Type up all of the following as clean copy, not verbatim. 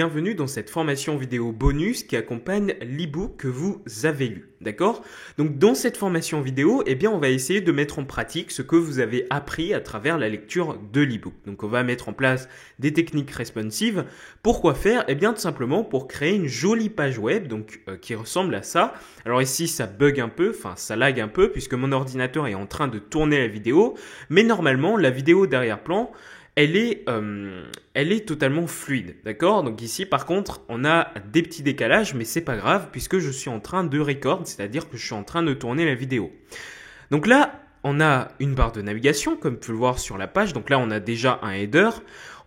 Bienvenue dans cette formation vidéo bonus qui accompagne l'e-book que vous avez lu, d'accord? Donc dans cette formation vidéo, on va essayer de mettre en pratique ce que vous avez appris à travers la lecture de l'e-book. Donc on va mettre en place des techniques responsives. Pourquoi faire? Tout simplement pour créer une jolie page web qui ressemble à ça. Alors ici ça bug un peu, ça lag un peu puisque mon ordinateur est en train de tourner la vidéo, mais normalement la vidéo d'arrière-plan elle est totalement fluide, d'accord? Donc ici, par contre, on a des petits décalages, mais c'est pas grave puisque je suis en train de record, c'est-à-dire que je suis en train de tourner la vidéo. Donc là, on a une barre de navigation, comme tu peux le voir sur la page. Donc là, on a déjà un header.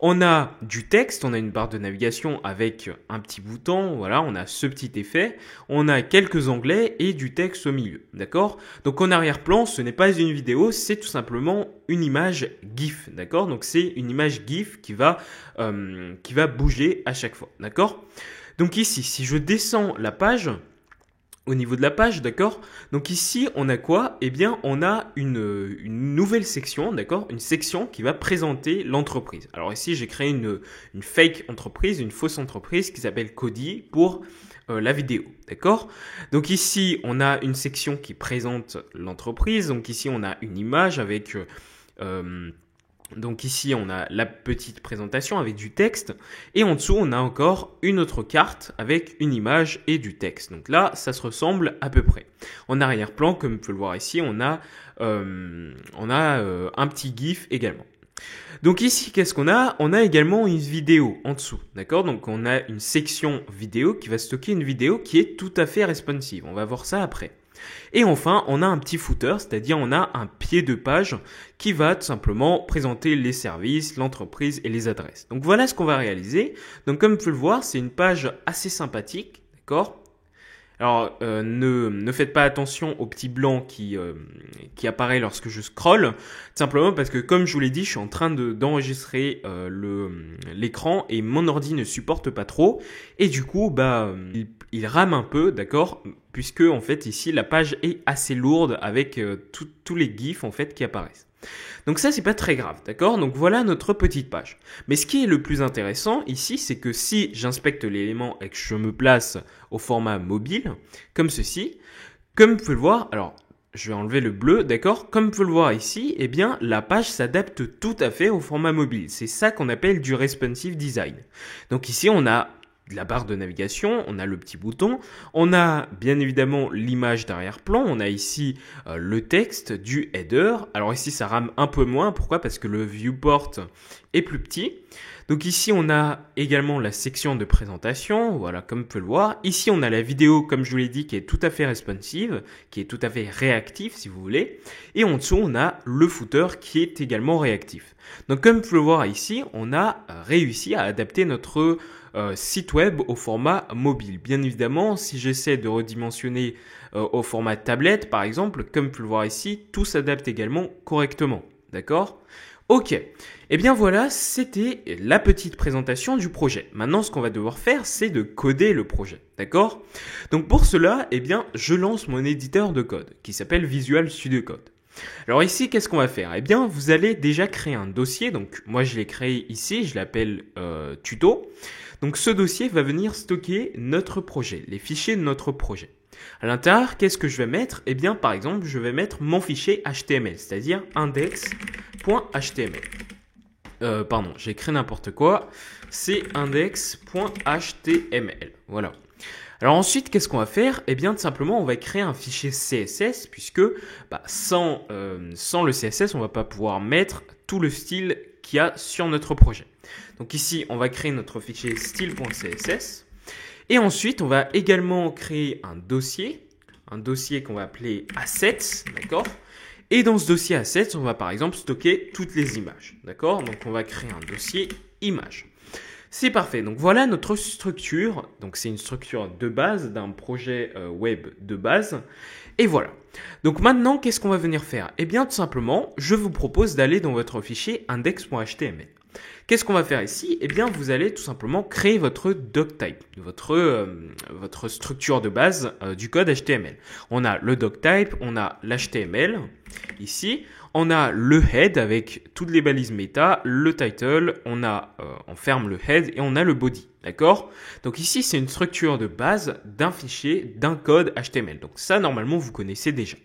On a du texte, on a une barre de navigation avec un petit bouton, voilà, on a ce petit effet. On a quelques onglets et du texte au milieu, d'accord? Donc en arrière-plan, ce n'est pas une vidéo, c'est tout simplement une image GIF, d'accord? Donc c'est une image GIF qui va bouger à chaque fois, d'accord? Donc ici, si je descends la page, au niveau de la page, d'accord? Donc ici, on a quoi? On a une nouvelle section, d'accord? Une section qui va présenter l'entreprise. Alors ici, j'ai créé une fake entreprise, une fausse entreprise qui s'appelle Cody pour la vidéo, d'accord? Donc ici, on a une section qui présente l'entreprise. Donc ici, on a une image avec... Donc ici, on a la petite présentation avec du texte et en dessous, on a encore une autre carte avec une image et du texte. Donc là, ça se ressemble à peu près. En arrière-plan, comme tu peux le voir ici, on a un petit GIF également. Donc ici, qu'est-ce qu'on a? On a également une vidéo en dessous, d'accord? Donc on a une section vidéo qui va stocker une vidéo qui est tout à fait responsive. On va voir ça après. Et enfin, on a un petit footer, c'est-à-dire on a un pied de page qui va tout simplement présenter les services, l'entreprise et les adresses. Donc voilà ce qu'on va réaliser. Donc comme tu peux le voir, c'est une page assez sympathique, d'accord? Alors ne faites pas attention au petit blanc qui apparaît lorsque je scrolle, simplement parce que comme je vous l'ai dit, je suis en train d'enregistrer l'écran et mon ordi ne supporte pas trop et du coup il rame un peu, d'accord, puisque en fait ici la page est assez lourde avec tous les gifs en fait qui apparaissent. Donc ça, c'est pas très grave, d'accord? Donc voilà notre petite page. Mais ce qui est le plus intéressant ici, c'est que si j'inspecte l'élément et que je me place au format mobile, comme ceci, comme vous pouvez le voir, alors je vais enlever le bleu, d'accord? Comme vous pouvez le voir ici, la page s'adapte tout à fait au format mobile. C'est ça qu'on appelle du responsive design. Donc ici, on a la barre de navigation, on a le petit bouton, on a bien évidemment l'image d'arrière-plan, on a ici le texte du header. Alors ici ça rame un peu moins, pourquoi? Parce que le viewport est plus petit. Donc ici on a également la section de présentation, voilà comme vous pouvez le voir. Ici on a la vidéo comme je vous l'ai dit qui est tout à fait responsive, qui est tout à fait réactif si vous voulez. Et en dessous on a le footer qui est également réactif. Donc comme vous pouvez le voir ici, on a réussi à adapter notre site web au format mobile. Bien évidemment, si j'essaie de redimensionner au format tablette, par exemple, comme vous pouvez le voir ici, tout s'adapte également correctement. D'accord? Ok. Voilà, c'était la petite présentation du projet. Maintenant, ce qu'on va devoir faire, c'est de coder le projet. D'accord? Donc pour cela, je lance mon éditeur de code qui s'appelle Visual Studio Code. Alors ici, qu'est-ce qu'on va faire? Vous allez déjà créer un dossier. Donc moi, je l'ai créé ici, je l'appelle tuto. Donc ce dossier va venir stocker notre projet, les fichiers de notre projet. À l'intérieur, qu'est-ce que je vais mettre? Par exemple, je vais mettre mon fichier HTML, c'est-à-dire index.html. J'ai écrit n'importe quoi. C'est index.html. Voilà. Alors ensuite, qu'est-ce qu'on va faire? Tout simplement, on va créer un fichier CSS puisque sans le CSS, on va pas pouvoir mettre tout le style qu'il y a sur notre projet. Donc ici, on va créer notre fichier style.css et ensuite, on va également créer un dossier qu'on va appeler assets, d'accord? Et dans ce dossier assets, on va par exemple stocker toutes les images, d'accord? Donc on va créer un dossier images. C'est parfait. Donc voilà notre structure. Donc c'est une structure de base d'un projet web de base. Et voilà. Donc maintenant, qu'est-ce qu'on va venir faire? Tout simplement, je vous propose d'aller dans votre fichier index.html. Qu'est-ce qu'on va faire ici? Eh bien, vous allez tout simplement créer votre doctype, votre structure de base du code HTML. On a le doctype, on a l'HTML ici, on a le head avec toutes les balises méta, le title, on ferme le head et on a le body. D'accord? Donc ici, c'est une structure de base d'un fichier, d'un code HTML. Donc ça, normalement, vous connaissez déjà.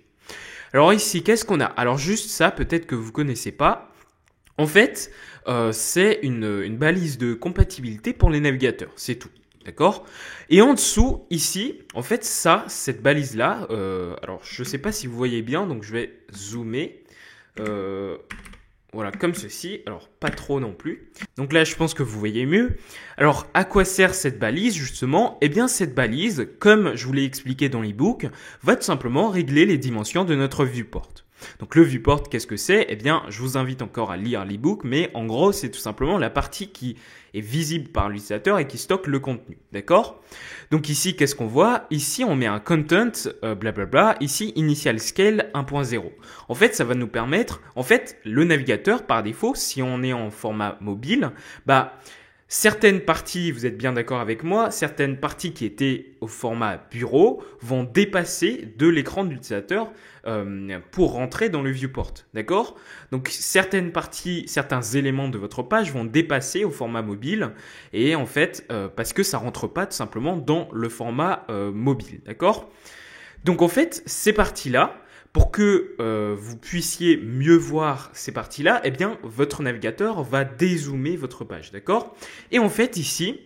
Alors ici, qu'est-ce qu'on a? Alors juste ça, peut-être que vous ne connaissez pas. En fait, c'est une balise de compatibilité pour les navigateurs. C'est tout. D'accord? Et en dessous, ici, en fait, cette balise-là, alors je ne sais pas si vous voyez bien, donc je vais zoomer. Voilà, comme ceci. Alors, pas trop non plus. Donc là, je pense que vous voyez mieux. Alors, à quoi sert cette balise, justement? Eh bien, cette balise, comme je vous l'ai expliqué dans l'ebook, va tout simplement régler les dimensions de notre viewport. Donc, le viewport, qu'est-ce que c'est? Eh bien, je vous invite encore à lire l'ebook, mais en gros, c'est tout simplement la partie qui est visible par l'utilisateur et qui stocke le contenu. D'accord? Donc ici, qu'est-ce qu'on voit? Ici, on met un content, blablabla. Ici, initial scale 1.0. En fait, ça va nous permettre, le navigateur, par défaut, si on est en format mobile, certaines parties, vous êtes bien d'accord avec moi, certaines parties qui étaient au format bureau vont dépasser de l'écran de l'utilisateur pour rentrer dans le viewport. D'accord? Donc, certaines parties, certains éléments de votre page vont dépasser au format mobile et en fait, parce que ça rentre pas tout simplement dans le format mobile. D'accord? Donc, en fait, ces parties-là, pour que vous puissiez mieux voir ces parties-là, eh bien, votre navigateur va dézoomer votre page, d'accord? Et en fait, ici,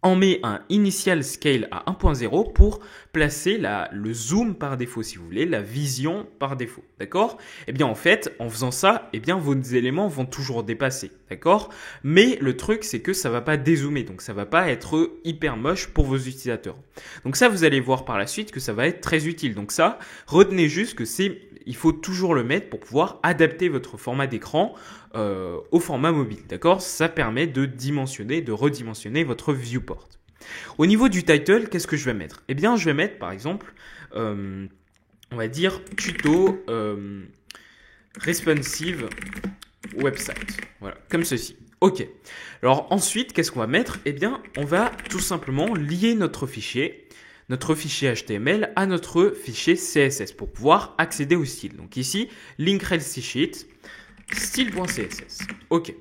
on met un initial scale à 1.0 pour placer le zoom par défaut, si vous voulez, la vision par défaut, d'accord? Eh bien, en fait, en faisant ça, eh bien, vos éléments vont toujours dépasser, d'accord? Mais le truc, c'est que ça va pas dézoomer, donc ça va pas être hyper moche pour vos utilisateurs. Donc ça, vous allez voir par la suite que ça va être très utile. Donc ça, retenez juste que il faut toujours le mettre pour pouvoir adapter votre format d'écran au format mobile, d'accord? Ça permet de dimensionner, de redimensionner votre viewport. Au niveau du title, qu'est-ce que je vais mettre? Eh bien, je vais mettre par exemple, on va dire tuto responsive website. Voilà, comme ceci. Ok. Alors ensuite, qu'est-ce qu'on va mettre? Eh bien, on va tout simplement lier notre fichier HTML à notre fichier CSS pour pouvoir accéder au style. Donc ici, link rel sheet, style.css. Ok.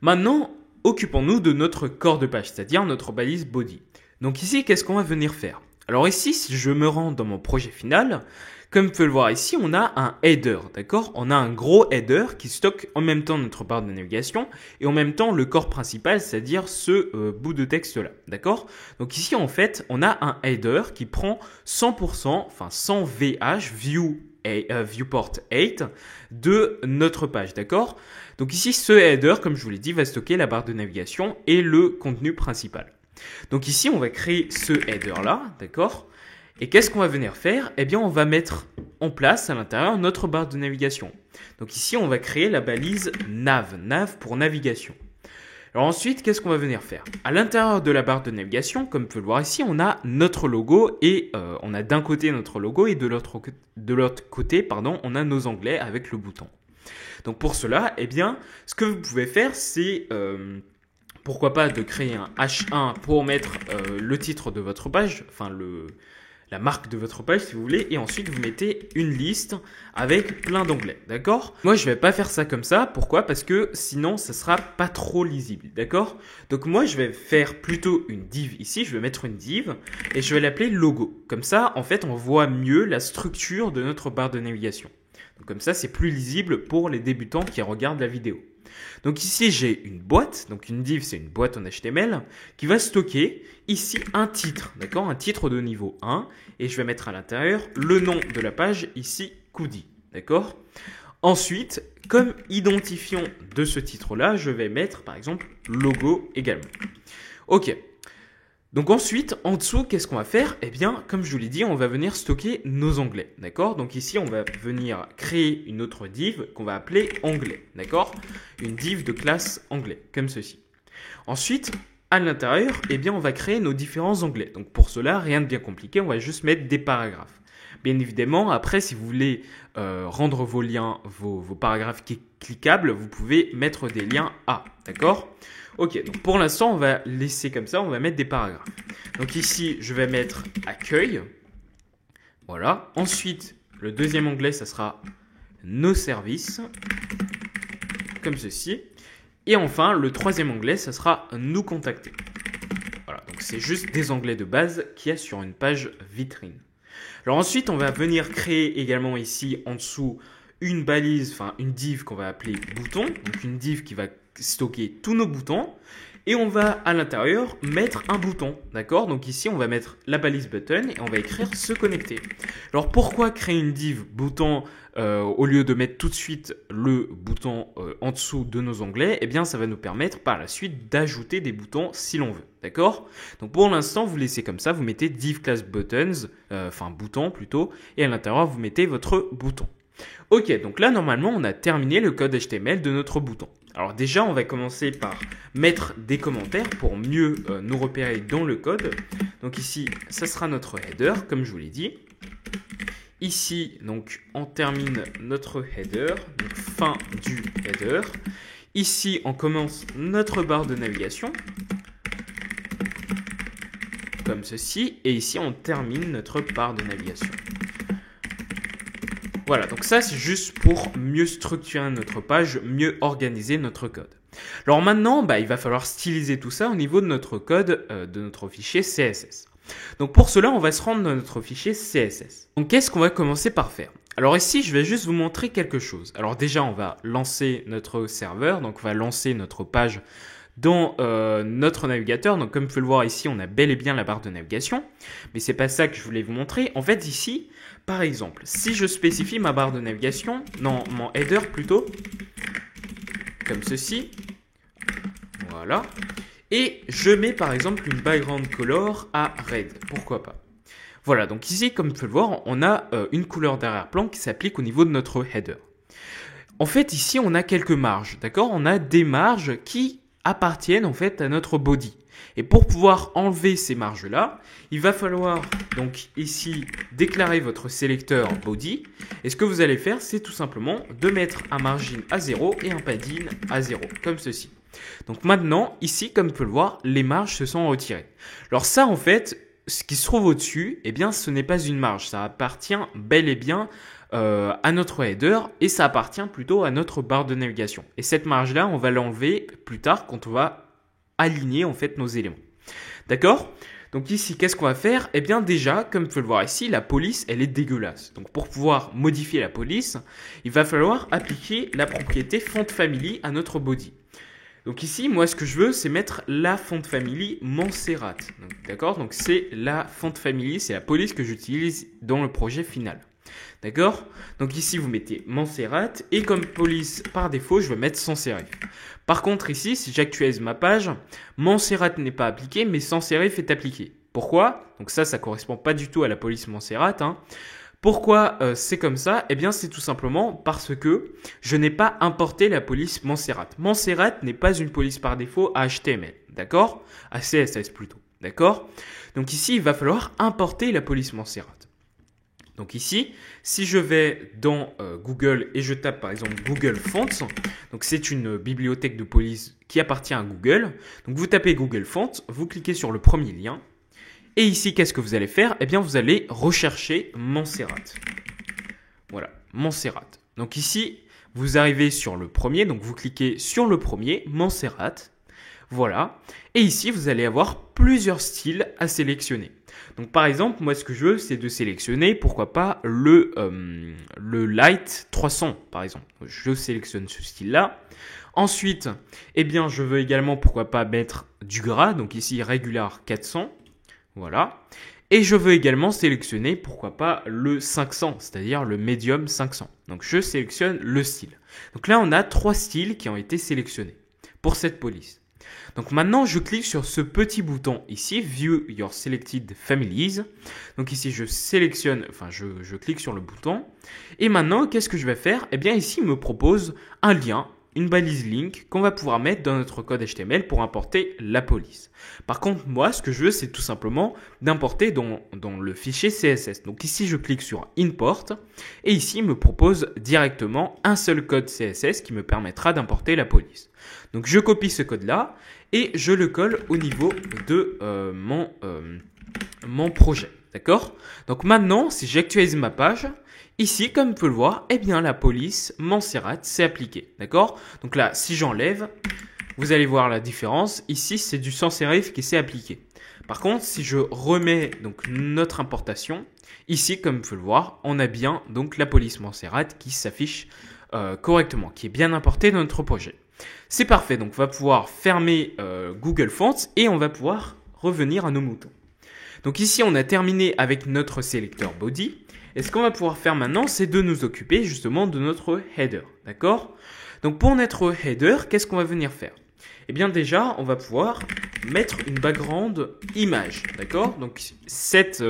Maintenant, occupons-nous de notre corps de page, c'est-à-dire notre balise body. Donc ici, qu'est-ce qu'on va venir faire? Alors ici, si je me rends dans mon projet final, comme vous pouvez le voir ici, on a un header, d'accord? On a un gros header qui stocke en même temps notre barre de navigation et en même temps le corps principal, c'est-à-dire ce bout de texte-là, d'accord? Donc ici, en fait, on a un header qui prend 100%, enfin 100 VH, viewport 8, de notre page, d'accord? Donc ici, ce header, comme je vous l'ai dit, va stocker la barre de navigation et le contenu principal. Donc ici, on va créer ce header-là, d'accord? Et qu'est-ce qu'on va venir faire? Eh bien, on va mettre en place à l'intérieur notre barre de navigation. Donc ici, on va créer la balise nav pour navigation. Alors ensuite, qu'est-ce qu'on va venir faire? À l'intérieur de la barre de navigation, comme vous pouvez le voir ici, on a notre logo et on a d'un côté notre logo et de l'autre côté, on a nos onglets avec le bouton. Donc pour cela, eh bien, ce que vous pouvez faire, c'est pourquoi pas de créer un H1 pour mettre le titre de votre page, enfin la marque de votre page si vous voulez, et ensuite vous mettez une liste avec plein d'onglets, d'accord? Moi je vais pas faire ça comme ça, pourquoi? Parce que sinon ça sera pas trop lisible, d'accord? Donc moi je vais faire plutôt une div ici, je vais mettre une div et je vais l'appeler logo. Comme ça en fait on voit mieux la structure de notre barre de navigation. Donc comme ça c'est plus lisible pour les débutants qui regardent la vidéo. Donc ici j'ai une boîte, donc une div c'est une boîte en HTML qui va stocker ici un titre, d'accord, un titre de niveau 1 et je vais mettre à l'intérieur le nom de la page ici Koudi, d'accord. Ensuite, comme identifiant de ce titre-là, je vais mettre par exemple logo également. Ok. Donc ensuite, en dessous, qu'est-ce qu'on va faire? Eh bien, comme je vous l'ai dit, on va venir stocker nos onglets, d'accord? Donc ici, on va venir créer une autre div qu'on va appeler onglet, d'accord? Une div de classe onglet, comme ceci. Ensuite, à l'intérieur, eh bien, on va créer nos différents onglets. Donc pour cela, rien de bien compliqué, on va juste mettre des paragraphes. Bien évidemment, après, si vous voulez rendre vos liens, vos paragraphes cliquables, vous pouvez mettre des liens A, d'accord? Ok, donc pour l'instant, on va laisser comme ça, on va mettre des paragraphes. Donc ici, je vais mettre accueil. Voilà. Ensuite, le deuxième onglet, ça sera nos services, comme ceci. Et enfin, le troisième onglet, ça sera nous contacter. Voilà, donc c'est juste des onglets de base qu'il y a sur une page vitrine. Alors ensuite, on va venir créer également ici en dessous une balise, enfin une div qu'on va appeler bouton. Donc une div qui va stocker tous nos boutons. Et on va à l'intérieur mettre un bouton, d'accord? Donc ici, on va mettre la balise button et on va écrire se connecter. Alors pourquoi créer une div bouton au lieu de mettre tout de suite le bouton en dessous de nos onglets? Eh bien, ça va nous permettre par la suite d'ajouter des boutons si l'on veut, d'accord? Donc pour l'instant, vous laissez comme ça, vous mettez div class buttons, enfin bouton plutôt, et à l'intérieur, vous mettez votre bouton. Ok, donc là, normalement, on a terminé le code HTML de notre bouton. Alors déjà, on va commencer par mettre des commentaires pour mieux nous repérer dans le code. Donc ici, ça sera notre header, comme je vous l'ai dit. Ici, donc, on termine notre header, donc fin du header. Ici, on commence notre barre de navigation, comme ceci. Et ici, on termine notre barre de navigation. Voilà, donc ça c'est juste pour mieux structurer notre page, mieux organiser notre code. Alors maintenant, il va falloir styliser tout ça au niveau de notre code, de notre fichier CSS. Donc pour cela, on va se rendre dans notre fichier CSS. Donc qu'est-ce qu'on va commencer par faire? Alors ici, je vais juste vous montrer quelque chose. Alors déjà, on va lancer notre serveur, donc on va lancer notre page dans notre navigateur. Donc comme vous pouvez le voir ici, on a bel et bien la barre de navigation. Mais c'est pas ça que je voulais vous montrer. En fait ici, par exemple, si je spécifie ma barre de navigation, non, mon header plutôt, comme ceci, voilà, et je mets par exemple une background color à red, pourquoi pas. Voilà, donc ici, comme vous pouvez le voir, on a une couleur d'arrière-plan qui s'applique au niveau de notre header. En fait, ici, on a quelques marges, d'accord? On a des marges qui appartiennent en fait à notre body. Et pour pouvoir enlever ces marges-là, il va falloir donc ici déclarer votre sélecteur body. Et ce que vous allez faire, c'est tout simplement de mettre un margin à 0 et un padding à 0, comme ceci. Donc maintenant, ici, comme vous pouvez le voir, les marges se sont retirées. Alors ça, en fait, ce qui se trouve au-dessus, eh bien, ce n'est pas une marge. Ça appartient bel et bien à notre header et ça appartient plutôt à notre barre de navigation. Et cette marge-là, on va l'enlever plus tard quand on va aligner en fait nos éléments. D'accord? Donc ici, qu'est-ce qu'on va faire? Eh bien déjà, comme vous pouvez le voir ici, la police, elle est dégueulasse. Donc pour pouvoir modifier la police, il va falloir appliquer la propriété font family à notre body. Donc ici, moi, ce que je veux, c'est mettre la font family Montserrat. D'accord? Donc c'est la font family, c'est la police que j'utilise dans le projet final. D'accord? Donc ici, vous mettez Montserrat et comme police, par défaut, je vais mettre sans serif. Par contre, ici, si j'actualise ma page, Montserrat n'est pas appliqué, mais sans serif est appliqué. Pourquoi? Donc ça correspond pas du tout à la police Montserrat. Pourquoi c'est comme ça? Eh bien, c'est tout simplement parce que je n'ai pas importé la police Montserrat. Montserrat n'est pas une police par défaut à HTML, d'accord? À CSS plutôt, d'accord? Donc ici, il va falloir importer la police Montserrat. Donc ici, si je vais dans Google et je tape par exemple Google Fonts, donc c'est une bibliothèque de police qui appartient à Google. Donc vous tapez Google Fonts, vous cliquez sur le premier lien. Et ici, qu'est-ce que vous allez faire? Eh bien, vous allez rechercher Montserrat. Voilà, Montserrat. Donc ici, vous arrivez sur le premier, donc vous cliquez sur le premier, Montserrat. Voilà. Et ici, vous allez avoir plusieurs styles à sélectionner. Donc par exemple, moi ce que je veux, c'est de sélectionner, pourquoi pas, le Light 300 par exemple. Je sélectionne ce style-là. Ensuite, eh bien, je veux également, pourquoi pas, mettre du gras. Donc ici, Regular 400. Voilà. Et je veux également sélectionner, pourquoi pas, le 500, c'est-à-dire le Medium 500. Donc je sélectionne le style. Donc là, on a 3 styles qui ont été sélectionnés pour cette police. Donc maintenant, je clique sur ce petit bouton ici, View Your Selected Families. Donc ici, je sélectionne, enfin, je clique sur le bouton. Et maintenant, qu'est-ce que je vais faire? Eh bien, ici, il me propose un lien une balise link qu'on va pouvoir mettre dans notre code HTML pour importer la police. Par contre, moi, ce que je veux, c'est tout simplement d'importer dans le fichier CSS. Donc ici, je clique sur Import et ici, il me propose directement un seul code CSS qui me permettra d'importer la police. Donc je copie ce code-là et je le colle au niveau de mon projet. D'accord? Donc maintenant, si j'actualise ma page, ici, comme vous pouvez le voir, eh bien la police Montserrat s'est appliquée. D'accord? Donc là, si j'enlève, vous allez voir la différence. Ici, c'est du sans serif qui s'est appliqué. Par contre, si je remets donc notre importation, ici, comme vous pouvez le voir, on a bien donc la police Montserrat qui s'affiche correctement, qui est bien importée dans notre projet. C'est parfait. Donc, on va pouvoir fermer Google Fonts et on va pouvoir revenir à nos moutons. Donc ici, on a terminé avec notre sélecteur body. Et ce qu'on va pouvoir faire maintenant, c'est de nous occuper justement de notre header. D'accord? Donc pour notre header, qu'est-ce qu'on va venir faire? Eh bien déjà, on va pouvoir mettre une background image. D'accord? Donc cette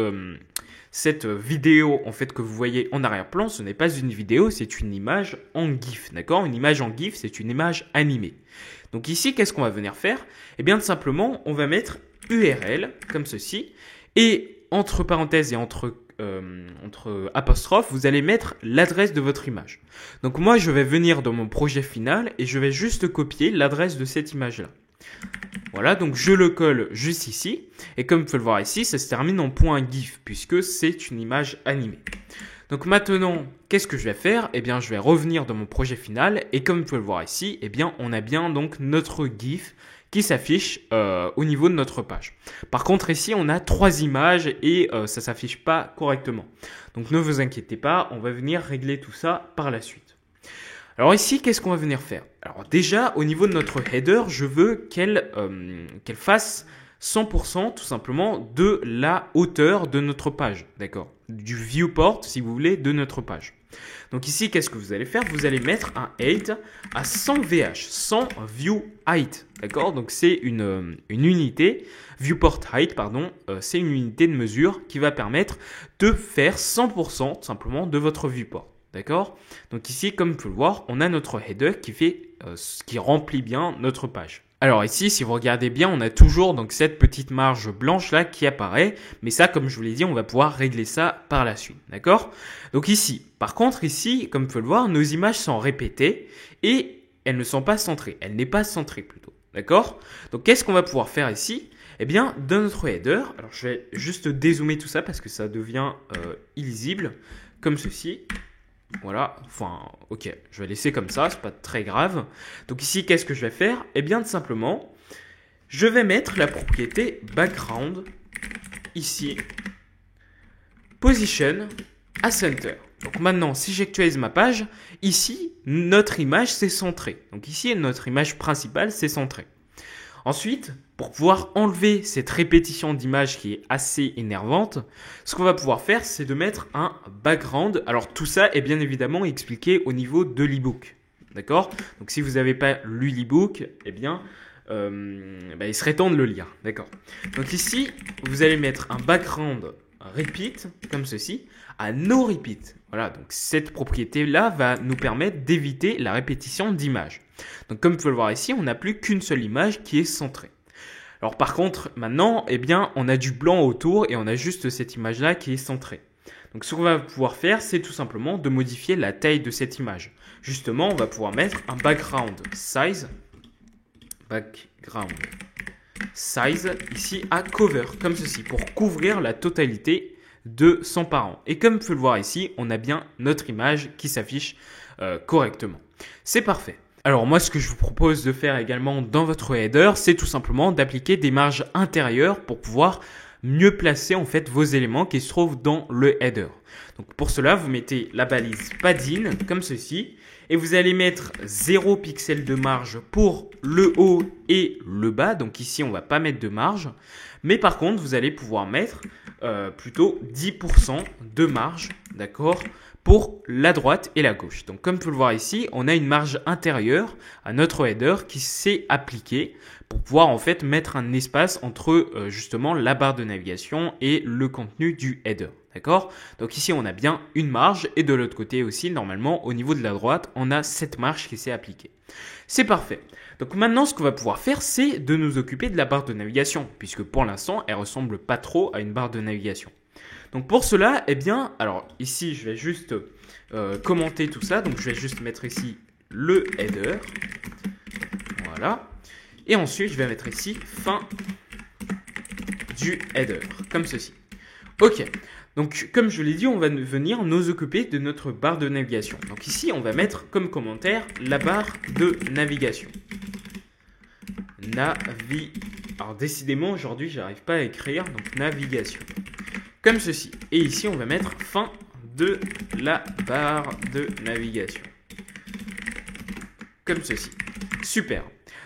vidéo en fait que vous voyez en arrière-plan, ce n'est pas une vidéo, c'est une image en GIF. D'accord? Une image en GIF, c'est une image animée. Donc ici, qu'est-ce qu'on va venir faire? Eh bien tout simplement, on va mettre URL comme ceci. Et entre parenthèses et entre apostrophes, vous allez mettre l'adresse de votre image. Donc moi, je vais venir dans mon projet final et je vais juste copier l'adresse de cette image-là. Voilà, donc je le colle juste ici. Et comme vous pouvez le voir ici, ça se termine en .gif puisque c'est une image animée. Donc maintenant, qu'est-ce que je vais faire? Eh bien, je vais revenir dans mon projet final et comme vous pouvez le voir ici, eh bien, on a bien donc notre GIF qui s'affiche au niveau de notre page. Par contre, ici, on a 3 images et ça s'affiche pas correctement. Donc, ne vous inquiétez pas, on va venir régler tout ça par la suite. Alors ici, qu'est-ce qu'on va venir faire? Alors déjà, au niveau de notre header, je veux qu'elle fasse 100% tout simplement de la hauteur de notre page, d'accord? Du viewport, si vous voulez, de notre page. Donc ici, qu'est-ce que vous allez faire? Vous allez mettre un height à 100 VH, 100 view height, d'accord? Donc c'est une unité, viewport height, pardon, c'est une unité de mesure qui va permettre de faire 100% tout simplement de votre viewport, d'accord? Donc ici, comme vous pouvez le voir, on a notre header qui remplit bien notre page. Alors ici, si vous regardez bien, on a toujours donc cette petite marge blanche là qui apparaît. Mais ça, comme je vous l'ai dit, on va pouvoir régler ça par la suite. D'accord? Donc ici, par contre, ici, comme vous pouvez le voir, nos images sont répétées et elles ne sont pas centrées. Elle n'est pas centrée plutôt. D'accord? Donc qu'est-ce qu'on va pouvoir faire ici? Eh bien, dans notre header, alors je vais juste dézoomer tout ça parce que ça devient illisible, comme ceci. Voilà, enfin, ok, je vais laisser comme ça, c'est pas très grave. Donc ici, qu'est-ce que je vais faire? Eh bien, tout simplement, je vais mettre la propriété background, ici, position à center. Donc maintenant, si j'actualise ma page, ici, notre image s'est centrée. Donc ici, notre image principale s'est centrée. Ensuite, pour pouvoir enlever cette répétition d'image qui est assez énervante, ce qu'on va pouvoir faire, c'est de mettre un background. Alors tout ça est bien évidemment expliqué au niveau de l'ebook. D'accord? Donc si vous n'avez pas lu l'ebook, eh bien, il serait temps de le lire. D'accord? Donc ici, vous allez mettre un background repeat, comme ceci, à no repeat. Voilà, donc cette propriété-là va nous permettre d'éviter la répétition d'images. Donc comme vous pouvez le voir ici, on n'a plus qu'une seule image qui est centrée. Alors par contre, maintenant, eh bien, on a du blanc autour et on a juste cette image-là qui est centrée. Donc ce qu'on va pouvoir faire, c'est tout simplement de modifier la taille de cette image. Justement, on va pouvoir mettre un background size ici à cover, comme ceci, pour couvrir la totalité de son parent. Et comme vous pouvez le voir ici, on a bien notre image qui s'affiche correctement. C'est parfait. Alors moi, ce que je vous propose de faire également dans votre header, c'est tout simplement d'appliquer des marges intérieures pour pouvoir mieux placer en fait vos éléments qui se trouvent dans le header. Donc pour cela, vous mettez la balise padding comme ceci et vous allez mettre 0 pixel de marge pour le haut et le bas. Donc ici, on ne va pas mettre de marge, mais par contre, vous allez pouvoir mettre plutôt 10% de marge, d'accord, pour la droite et la gauche. Donc comme vous pouvez le voir ici, on a une marge intérieure à notre header qui s'est appliquée pour pouvoir en fait mettre un espace entre justement la barre de navigation et le contenu du header. D'accord? Donc ici on a bien une marge et de l'autre côté aussi normalement au niveau de la droite on a cette marge qui s'est appliquée. C'est parfait. Donc maintenant, ce qu'on va pouvoir faire, c'est de nous occuper de la barre de navigation, puisque pour l'instant, elle ressemble pas trop à une barre de navigation. Donc pour cela, eh bien, alors ici, je vais juste commenter tout ça. Donc je vais juste mettre ici le header. Voilà. Et ensuite, je vais mettre ici fin du header, comme ceci. Ok. Donc, comme je l'ai dit, on va venir nous occuper de notre barre de navigation. Donc ici, on va mettre comme commentaire la barre de navigation. Alors décidément, aujourd'hui, j'arrive pas à écrire, donc navigation. Comme ceci. Et ici, on va mettre fin de la barre de navigation. Comme ceci. Super.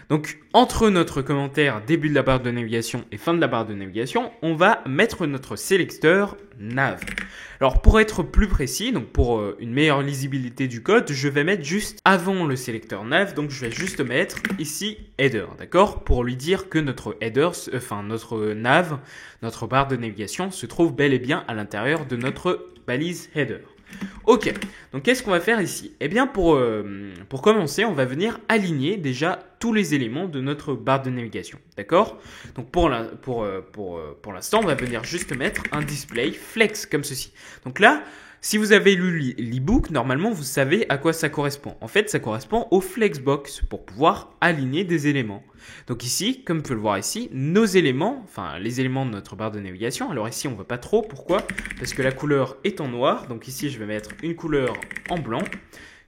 Donc, entre notre commentaire début de la barre de navigation et fin de la barre de navigation, on va mettre notre sélecteur nav. Alors, pour être plus précis, donc pour une meilleure lisibilité du code, je vais mettre juste avant le sélecteur nav. Donc, je vais juste mettre ici header, d'accord? Pour lui dire que notre header, notre nav, notre barre de navigation se trouve bel et bien à l'intérieur de notre balise header. Ok, donc qu'est-ce qu'on va faire ici? Eh bien pour commencer, on va venir aligner déjà tous les éléments de notre barre de navigation, d'accord? Donc pour l'instant, on va venir juste mettre un display flex comme ceci. Donc là, si vous avez lu l'ebook, normalement vous savez à quoi ça correspond. En fait, ça correspond au flexbox pour pouvoir aligner des éléments. Donc ici, comme vous pouvez le voir ici, nos éléments, enfin les éléments de notre barre de navigation. Alors ici, on ne voit pas trop. Pourquoi? Parce que la couleur est en noir. Donc ici, je vais mettre une couleur en blanc,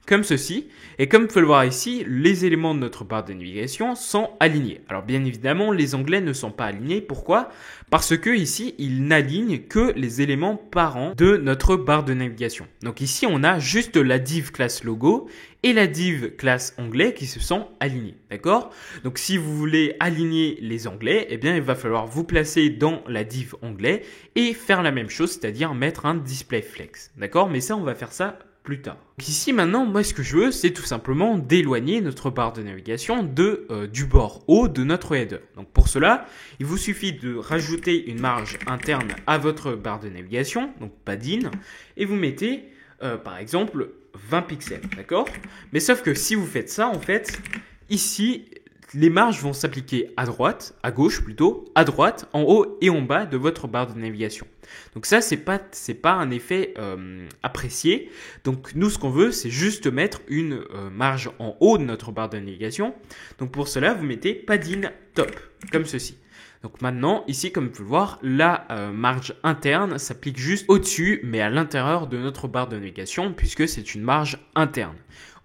comme ceci. Et comme vous pouvez le voir ici, les éléments de notre barre de navigation sont alignés. Alors bien évidemment, les onglets ne sont pas alignés. Pourquoi? Parce que ici, ils n'alignent que les éléments parents de notre barre de navigation. Donc ici, on a juste la div class logo et la div class onglet qui se sont alignés. D'accord? Donc si vous voulez aligner les onglets, eh bien, il va falloir vous placer dans la div onglet et faire la même chose, c'est-à-dire mettre un display flex. D'accord? Mais ça, on va faire ça plus tard. Donc ici maintenant, moi ce que je veux, c'est tout simplement d'éloigner notre barre de navigation du bord haut de notre header. Donc pour cela, il vous suffit de rajouter une marge interne à votre barre de navigation, donc padding, et vous mettez par exemple 20 pixels, d'accord? Mais sauf que si vous faites ça, en fait, ici, les marges vont s'appliquer à droite, à gauche plutôt, à droite, en haut et en bas de votre barre de navigation. Donc ça, c'est pas un effet apprécié. Donc nous, ce qu'on veut, c'est juste mettre une marge en haut de notre barre de navigation. Donc pour cela, vous mettez padding top, comme ceci. Donc maintenant, ici, comme vous pouvez le voir, la marge interne s'applique juste au-dessus, mais à l'intérieur de notre barre de navigation, puisque c'est une marge interne.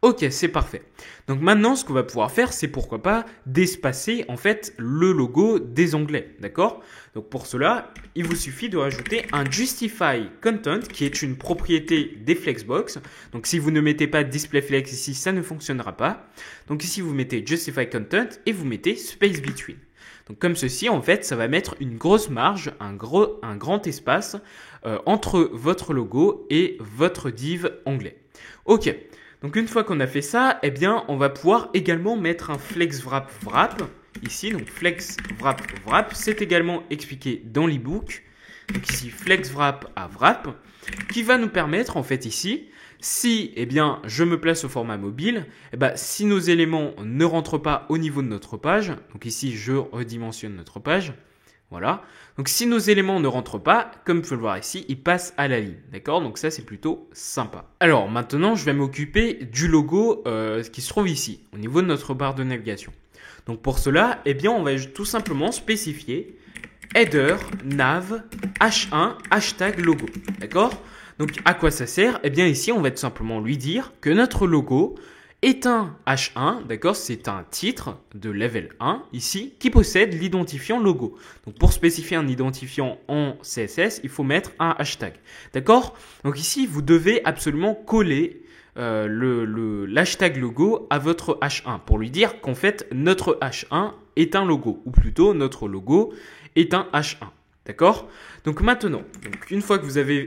Ok, c'est parfait. Donc maintenant, ce qu'on va pouvoir faire, c'est pourquoi pas d'espacer en fait le logo des onglets, d'accord? Donc pour cela, il vous suffit de rajouter un Justify Content qui est une propriété des Flexbox. Donc si vous ne mettez pas Display Flex ici, ça ne fonctionnera pas. Donc ici, vous mettez Justify Content et vous mettez Space Between. Donc comme ceci, en fait, ça va mettre une grosse marge, un grand espace entre votre logo et votre div onglet. Ok. Donc une fois qu'on a fait ça, eh bien, on va pouvoir également mettre un flex wrap ici. Donc flex wrap, c'est également expliqué dans l'ebook. Donc ici flex wrap à wrap, qui va nous permettre en fait ici, si eh bien je me place au format mobile, eh ben, si nos éléments ne rentrent pas au niveau de notre page, donc ici je redimensionne notre page. Voilà. Donc si nos éléments ne rentrent pas, comme vous pouvez le voir ici, ils passent à la ligne. D'accord? Donc ça, c'est plutôt sympa. Alors maintenant, je vais m'occuper du logo qui se trouve ici, au niveau de notre barre de navigation. Donc pour cela, eh bien, on va tout simplement spécifier header nav h1 hashtag logo. D'accord? Donc à quoi ça sert? Eh bien ici, on va tout simplement lui dire que notre logo est un H1, d'accord, c'est un titre de level 1 ici qui possède l'identifiant logo. Donc pour spécifier un identifiant en CSS, il faut mettre un hashtag, d'accord. Donc ici, vous devez absolument coller l'hashtag logo à votre H1 pour lui dire qu'en fait, notre H1 est un logo, ou plutôt notre logo est un H1. D'accord? Donc maintenant, une fois que vous avez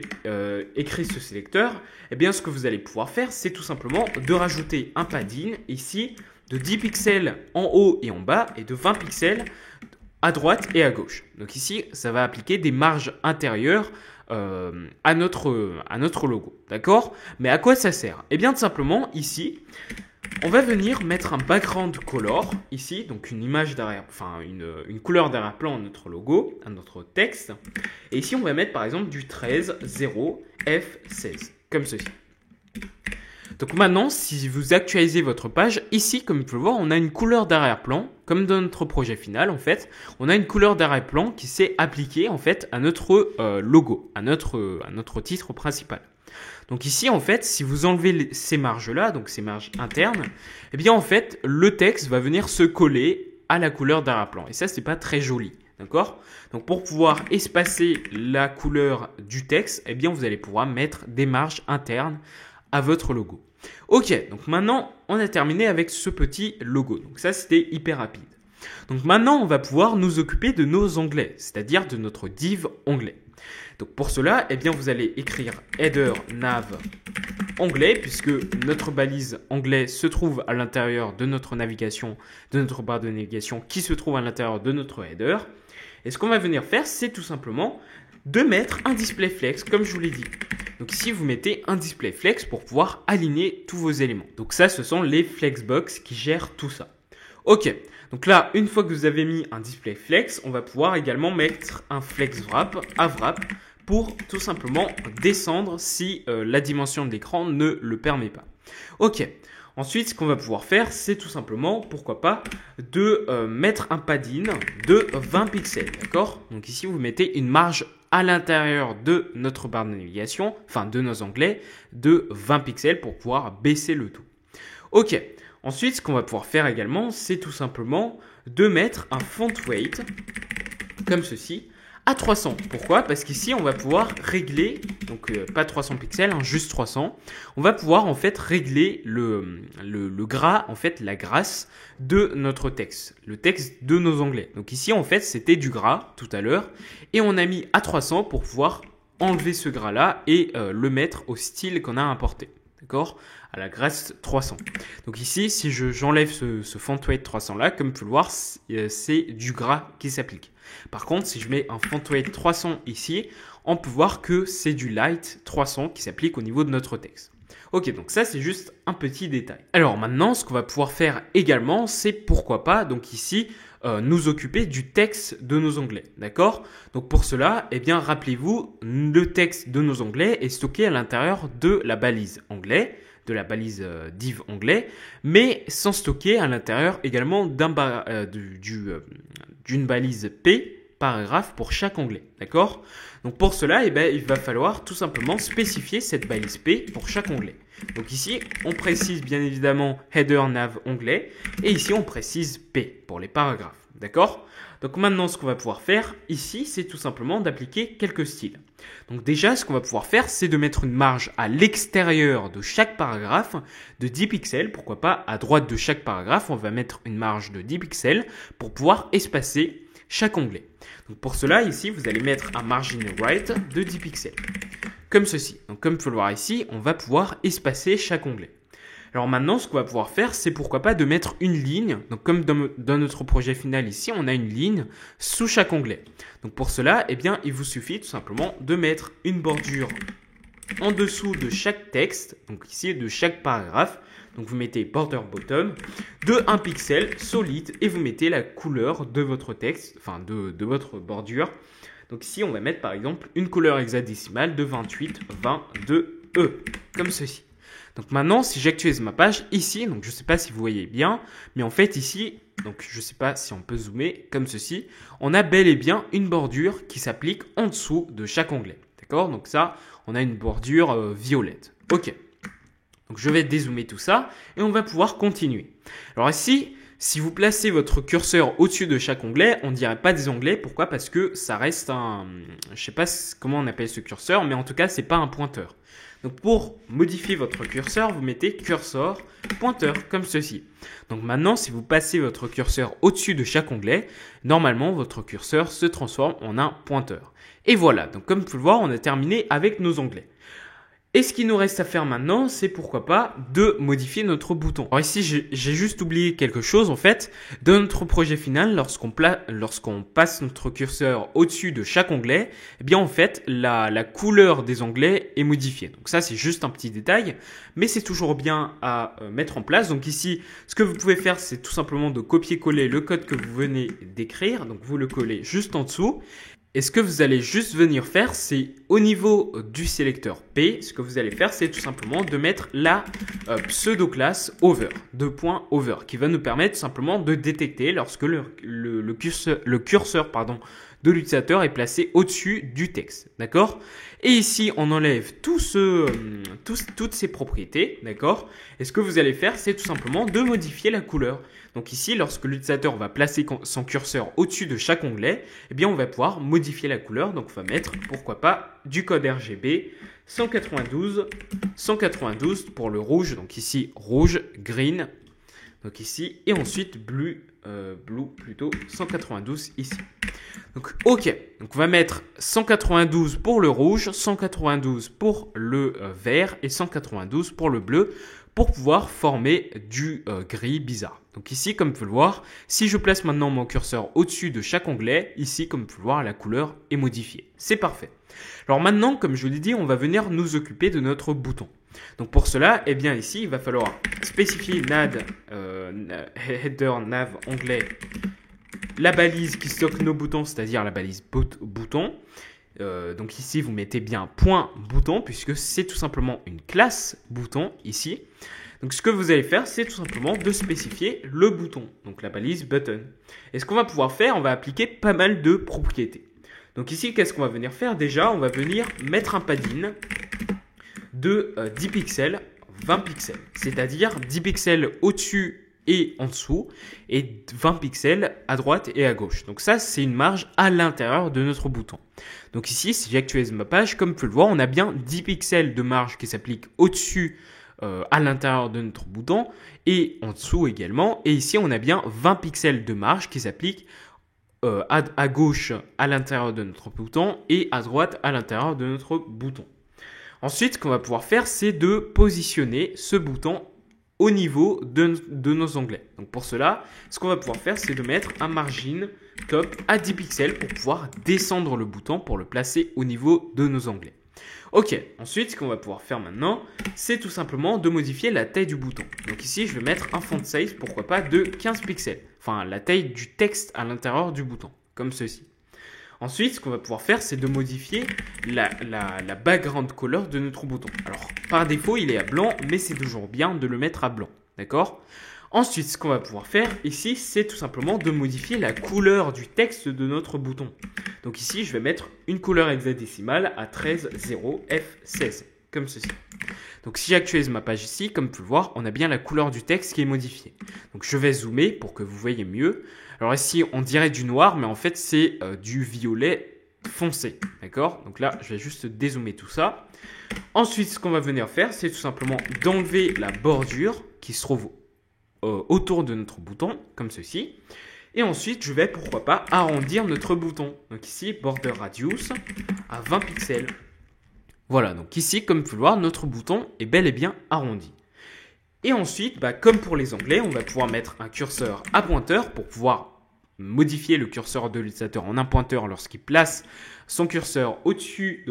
écrit ce sélecteur, eh bien, ce que vous allez pouvoir faire, c'est tout simplement de rajouter un padding ici de 10 pixels en haut et en bas et de 20 pixels à droite et à gauche. Donc ici, ça va appliquer des marges intérieures à notre logo. D'accord? Mais à quoi ça sert? Eh bien, tout simplement, ici, On va venir mettre un background color ici, donc une image derrière, enfin une couleur d'arrière-plan à notre logo, à notre texte. Et ici, on va mettre par exemple du 13.0 F16, comme ceci. Donc maintenant, si vous actualisez votre page, ici, comme vous pouvez le voir, on a une couleur d'arrière-plan, comme dans notre projet final en fait. On a une couleur d'arrière-plan qui s'est appliquée en fait à notre logo, à notre titre principal. Donc ici, en fait, si vous enlevez ces marges-là, donc ces marges internes, eh bien en fait, le texte va venir se coller à la couleur d'arrière-plan. Et ça, c'est pas très joli. D'accord? Donc pour pouvoir espacer la couleur du texte, eh bien vous allez pouvoir mettre des marges internes à votre logo. Ok, donc maintenant, on a terminé avec ce petit logo. Donc ça, c'était hyper rapide. Donc maintenant, on va pouvoir nous occuper de nos onglets, c'est-à-dire de notre div onglet. Donc pour cela, eh bien, vous allez écrire header nav onglet, puisque notre balise onglet se trouve à l'intérieur de notre navigation, de notre barre de navigation qui se trouve à l'intérieur de notre header. Et ce qu'on va venir faire, c'est tout simplement de mettre un display flex, comme je vous l'ai dit. Donc ici, vous mettez un display flex pour pouvoir aligner tous vos éléments. Donc ça, ce sont les flexbox qui gèrent tout ça. Ok, donc là, une fois que vous avez mis un display flex, on va pouvoir également mettre un flex wrap, wrap, pour tout simplement descendre si la dimension de l'écran ne le permet pas. Ok, ensuite, ce qu'on va pouvoir faire, c'est tout simplement, pourquoi pas, de mettre un padding de 20 pixels, d'accord? Donc ici, vous mettez une marge à l'intérieur de notre barre de navigation, enfin de nos onglets, de 20 pixels pour pouvoir baisser le tout. Ok, ensuite, ce qu'on va pouvoir faire également, c'est tout simplement de mettre un font weight, comme ceci, à 300. Pourquoi? Parce qu'ici, on va pouvoir régler, donc pas 300 pixels, hein, juste 300. On va pouvoir en fait régler le gras, en fait la grâce de notre texte, le texte de nos onglets. Donc ici, en fait, c'était du gras tout à l'heure et on a mis à 300 pour pouvoir enlever ce gras-là et le mettre au style qu'on a importé. D'accord? À la grâce 300. Donc ici, si j'enlève ce font weight 300 là, comme vous pouvez le voir, c'est du gras qui s'applique. Par contre, si je mets un font weight 300 ici, on peut voir que c'est du light 300 qui s'applique au niveau de notre texte. Ok, donc ça c'est juste un petit détail. Alors maintenant, ce qu'on va pouvoir faire également, c'est pourquoi pas, donc ici, nous occuper du texte de nos onglets. D'accord? Donc pour cela, eh bien, rappelez-vous, le texte de nos onglets est stocké à l'intérieur de la balise onglet, de la balise div onglet, mais sans stocker à l'intérieur également d'une balise P paragraphe pour chaque onglet. D'accord? Donc pour cela, eh bien, il va falloir tout simplement spécifier cette balise P pour chaque onglet. Donc ici, on précise bien évidemment header nav onglet et ici, on précise P pour les paragraphes. D'accord? Donc maintenant, ce qu'on va pouvoir faire ici, c'est tout simplement d'appliquer quelques styles. Donc déjà, ce qu'on va pouvoir faire, c'est de mettre une marge à l'extérieur de chaque paragraphe de 10 pixels. Pourquoi pas à droite de chaque paragraphe, on va mettre une marge de 10 pixels pour pouvoir espacer chaque onglet. Donc pour cela, ici, vous allez mettre un margin right de 10 pixels. Comme ceci. Donc comme vous pouvez le voir ici, on va pouvoir espacer chaque onglet. Alors maintenant, ce qu'on va pouvoir faire, c'est pourquoi pas de mettre une ligne. Donc comme dans notre projet final ici, on a une ligne sous chaque onglet. Donc pour cela, eh bien, il vous suffit tout simplement de mettre une bordure en dessous de chaque texte, donc ici de chaque paragraphe. Donc vous mettez border bottom de 1 pixel solide et vous mettez la couleur de votre texte, enfin de votre bordure. Donc ici, on va mettre par exemple une couleur hexadécimale de 2822E, comme ceci. Donc maintenant, si j'actualise ma page ici, donc je ne sais pas si vous voyez bien, mais en fait ici, donc je ne sais pas si on peut zoomer comme ceci, on a bel et bien une bordure qui s'applique en dessous de chaque onglet. D'accord? Donc ça, on a une bordure violette. Ok. Donc je vais dézoomer tout ça et on va pouvoir continuer. Alors ici, si vous placez votre curseur au-dessus de chaque onglet, on ne dirait pas des onglets. Pourquoi? Parce que ça reste un... Je ne sais pas comment on appelle ce curseur, mais en tout cas, ce n'est pas un pointeur. Donc pour modifier votre curseur, vous mettez curseur pointeur comme ceci. Donc maintenant, si vous passez votre curseur au-dessus de chaque onglet, normalement, votre curseur se transforme en un pointeur. Et voilà, donc comme vous pouvez le voir, on a terminé avec nos onglets. Et ce qu'il nous reste à faire maintenant, c'est pourquoi pas de modifier notre bouton. Alors ici, j'ai juste oublié quelque chose en fait. Dans notre projet final, lorsqu'on passe notre curseur au-dessus de chaque onglet, eh bien en fait, la couleur des onglets est modifiée. Donc ça, c'est juste un petit détail, mais c'est toujours bien à mettre en place. Donc ici, ce que vous pouvez faire, c'est tout simplement de copier-coller le code que vous venez d'écrire. Donc vous le collez juste en dessous. Et ce que vous allez juste venir faire, c'est au niveau du sélecteur P, ce que vous allez faire, c'est tout simplement de mettre la pseudo-classe over, over, qui va nous permettre tout simplement de détecter lorsque le curseur de l'utilisateur est placé au-dessus du texte. D'accord? Et ici, on enlève toutes ces propriétés. D'accord? Et ce que vous allez faire, c'est tout simplement de modifier la couleur. Donc ici, lorsque l'utilisateur va placer son curseur au-dessus de chaque onglet, eh bien, on va pouvoir modifier la couleur. Donc, on va mettre, pourquoi pas, du code RGB 192 pour le rouge. Donc ici, rouge, green. Donc ici, et ensuite, blue plutôt, 192 ici. Donc, OK. Donc, on va mettre 192 pour le rouge, 192 pour le vert et 192 pour le bleu pour pouvoir former du gris bizarre. Donc ici, comme vous pouvez le voir, si je place maintenant mon curseur au-dessus de chaque onglet, ici, comme vous pouvez le voir, la couleur est modifiée. C'est parfait. Alors maintenant, comme je vous l'ai dit, on va venir nous occuper de notre bouton. Donc pour cela, eh bien ici, il va falloir spécifier header nav onglet, la balise qui stocke nos boutons, c'est-à-dire la balise bouton. Donc ici, vous mettez bien point bouton puisque c'est tout simplement une classe bouton ici. Donc ce que vous allez faire, c'est tout simplement de spécifier le bouton, donc la balise button. Et ce qu'on va pouvoir faire, on va appliquer pas mal de propriétés. Donc ici, qu'est-ce qu'on va venir faire? Déjà, on va venir mettre un padding de 10 pixels, 20 pixels. C'est-à-dire 10 pixels au-dessus et en dessous et 20 pixels à droite et à gauche. Donc ça, c'est une marge à l'intérieur de notre bouton. Donc ici, si j'actualise ma page, comme vous pouvez le voir, on a bien 10 pixels de marge qui s'applique au-dessus à l'intérieur de notre bouton et en dessous également. Et ici, on a bien 20 pixels de marge qui s'applique à gauche à l'intérieur de notre bouton et à droite à l'intérieur de notre bouton. Ensuite, ce qu'on va pouvoir faire, c'est de positionner ce bouton au niveau de nos onglets. Donc pour cela, ce qu'on va pouvoir faire, c'est de mettre un margin top à 10 pixels pour pouvoir descendre le bouton pour le placer au niveau de nos onglets. Ok, ensuite, ce qu'on va pouvoir faire maintenant, c'est tout simplement de modifier la taille du bouton. Donc ici, je vais mettre un font size, pourquoi pas, de 15 pixels. Enfin, la taille du texte à l'intérieur du bouton, comme ceci. Ensuite, ce qu'on va pouvoir faire, c'est de modifier la background color de notre bouton. Alors, par défaut, il est à blanc, mais c'est toujours bien de le mettre à blanc. D'accord? Ensuite, ce qu'on va pouvoir faire ici, c'est tout simplement de modifier la couleur du texte de notre bouton. Donc ici, je vais mettre une couleur hexadécimale à 13.0F16, comme ceci. Donc si j'actualise ma page ici, comme vous pouvez le voir, on a bien la couleur du texte qui est modifiée. Donc je vais zoomer pour que vous voyez mieux. Alors ici, on dirait du noir, mais en fait, c'est du violet foncé. D'accord? Donc là, je vais juste dézoomer tout ça. Ensuite, ce qu'on va venir faire, c'est tout simplement d'enlever la bordure qui se trouve autour de notre bouton, comme ceci. Et ensuite, je vais, pourquoi pas, arrondir notre bouton. Donc ici, border radius à 20 pixels. Voilà, donc ici, comme vous pouvez le voir, notre bouton est bel et bien arrondi. Et ensuite, comme pour les onglets, on va pouvoir mettre un curseur à pointeur pour pouvoir modifier le curseur de l'utilisateur en un pointeur lorsqu'il place son curseur au-dessus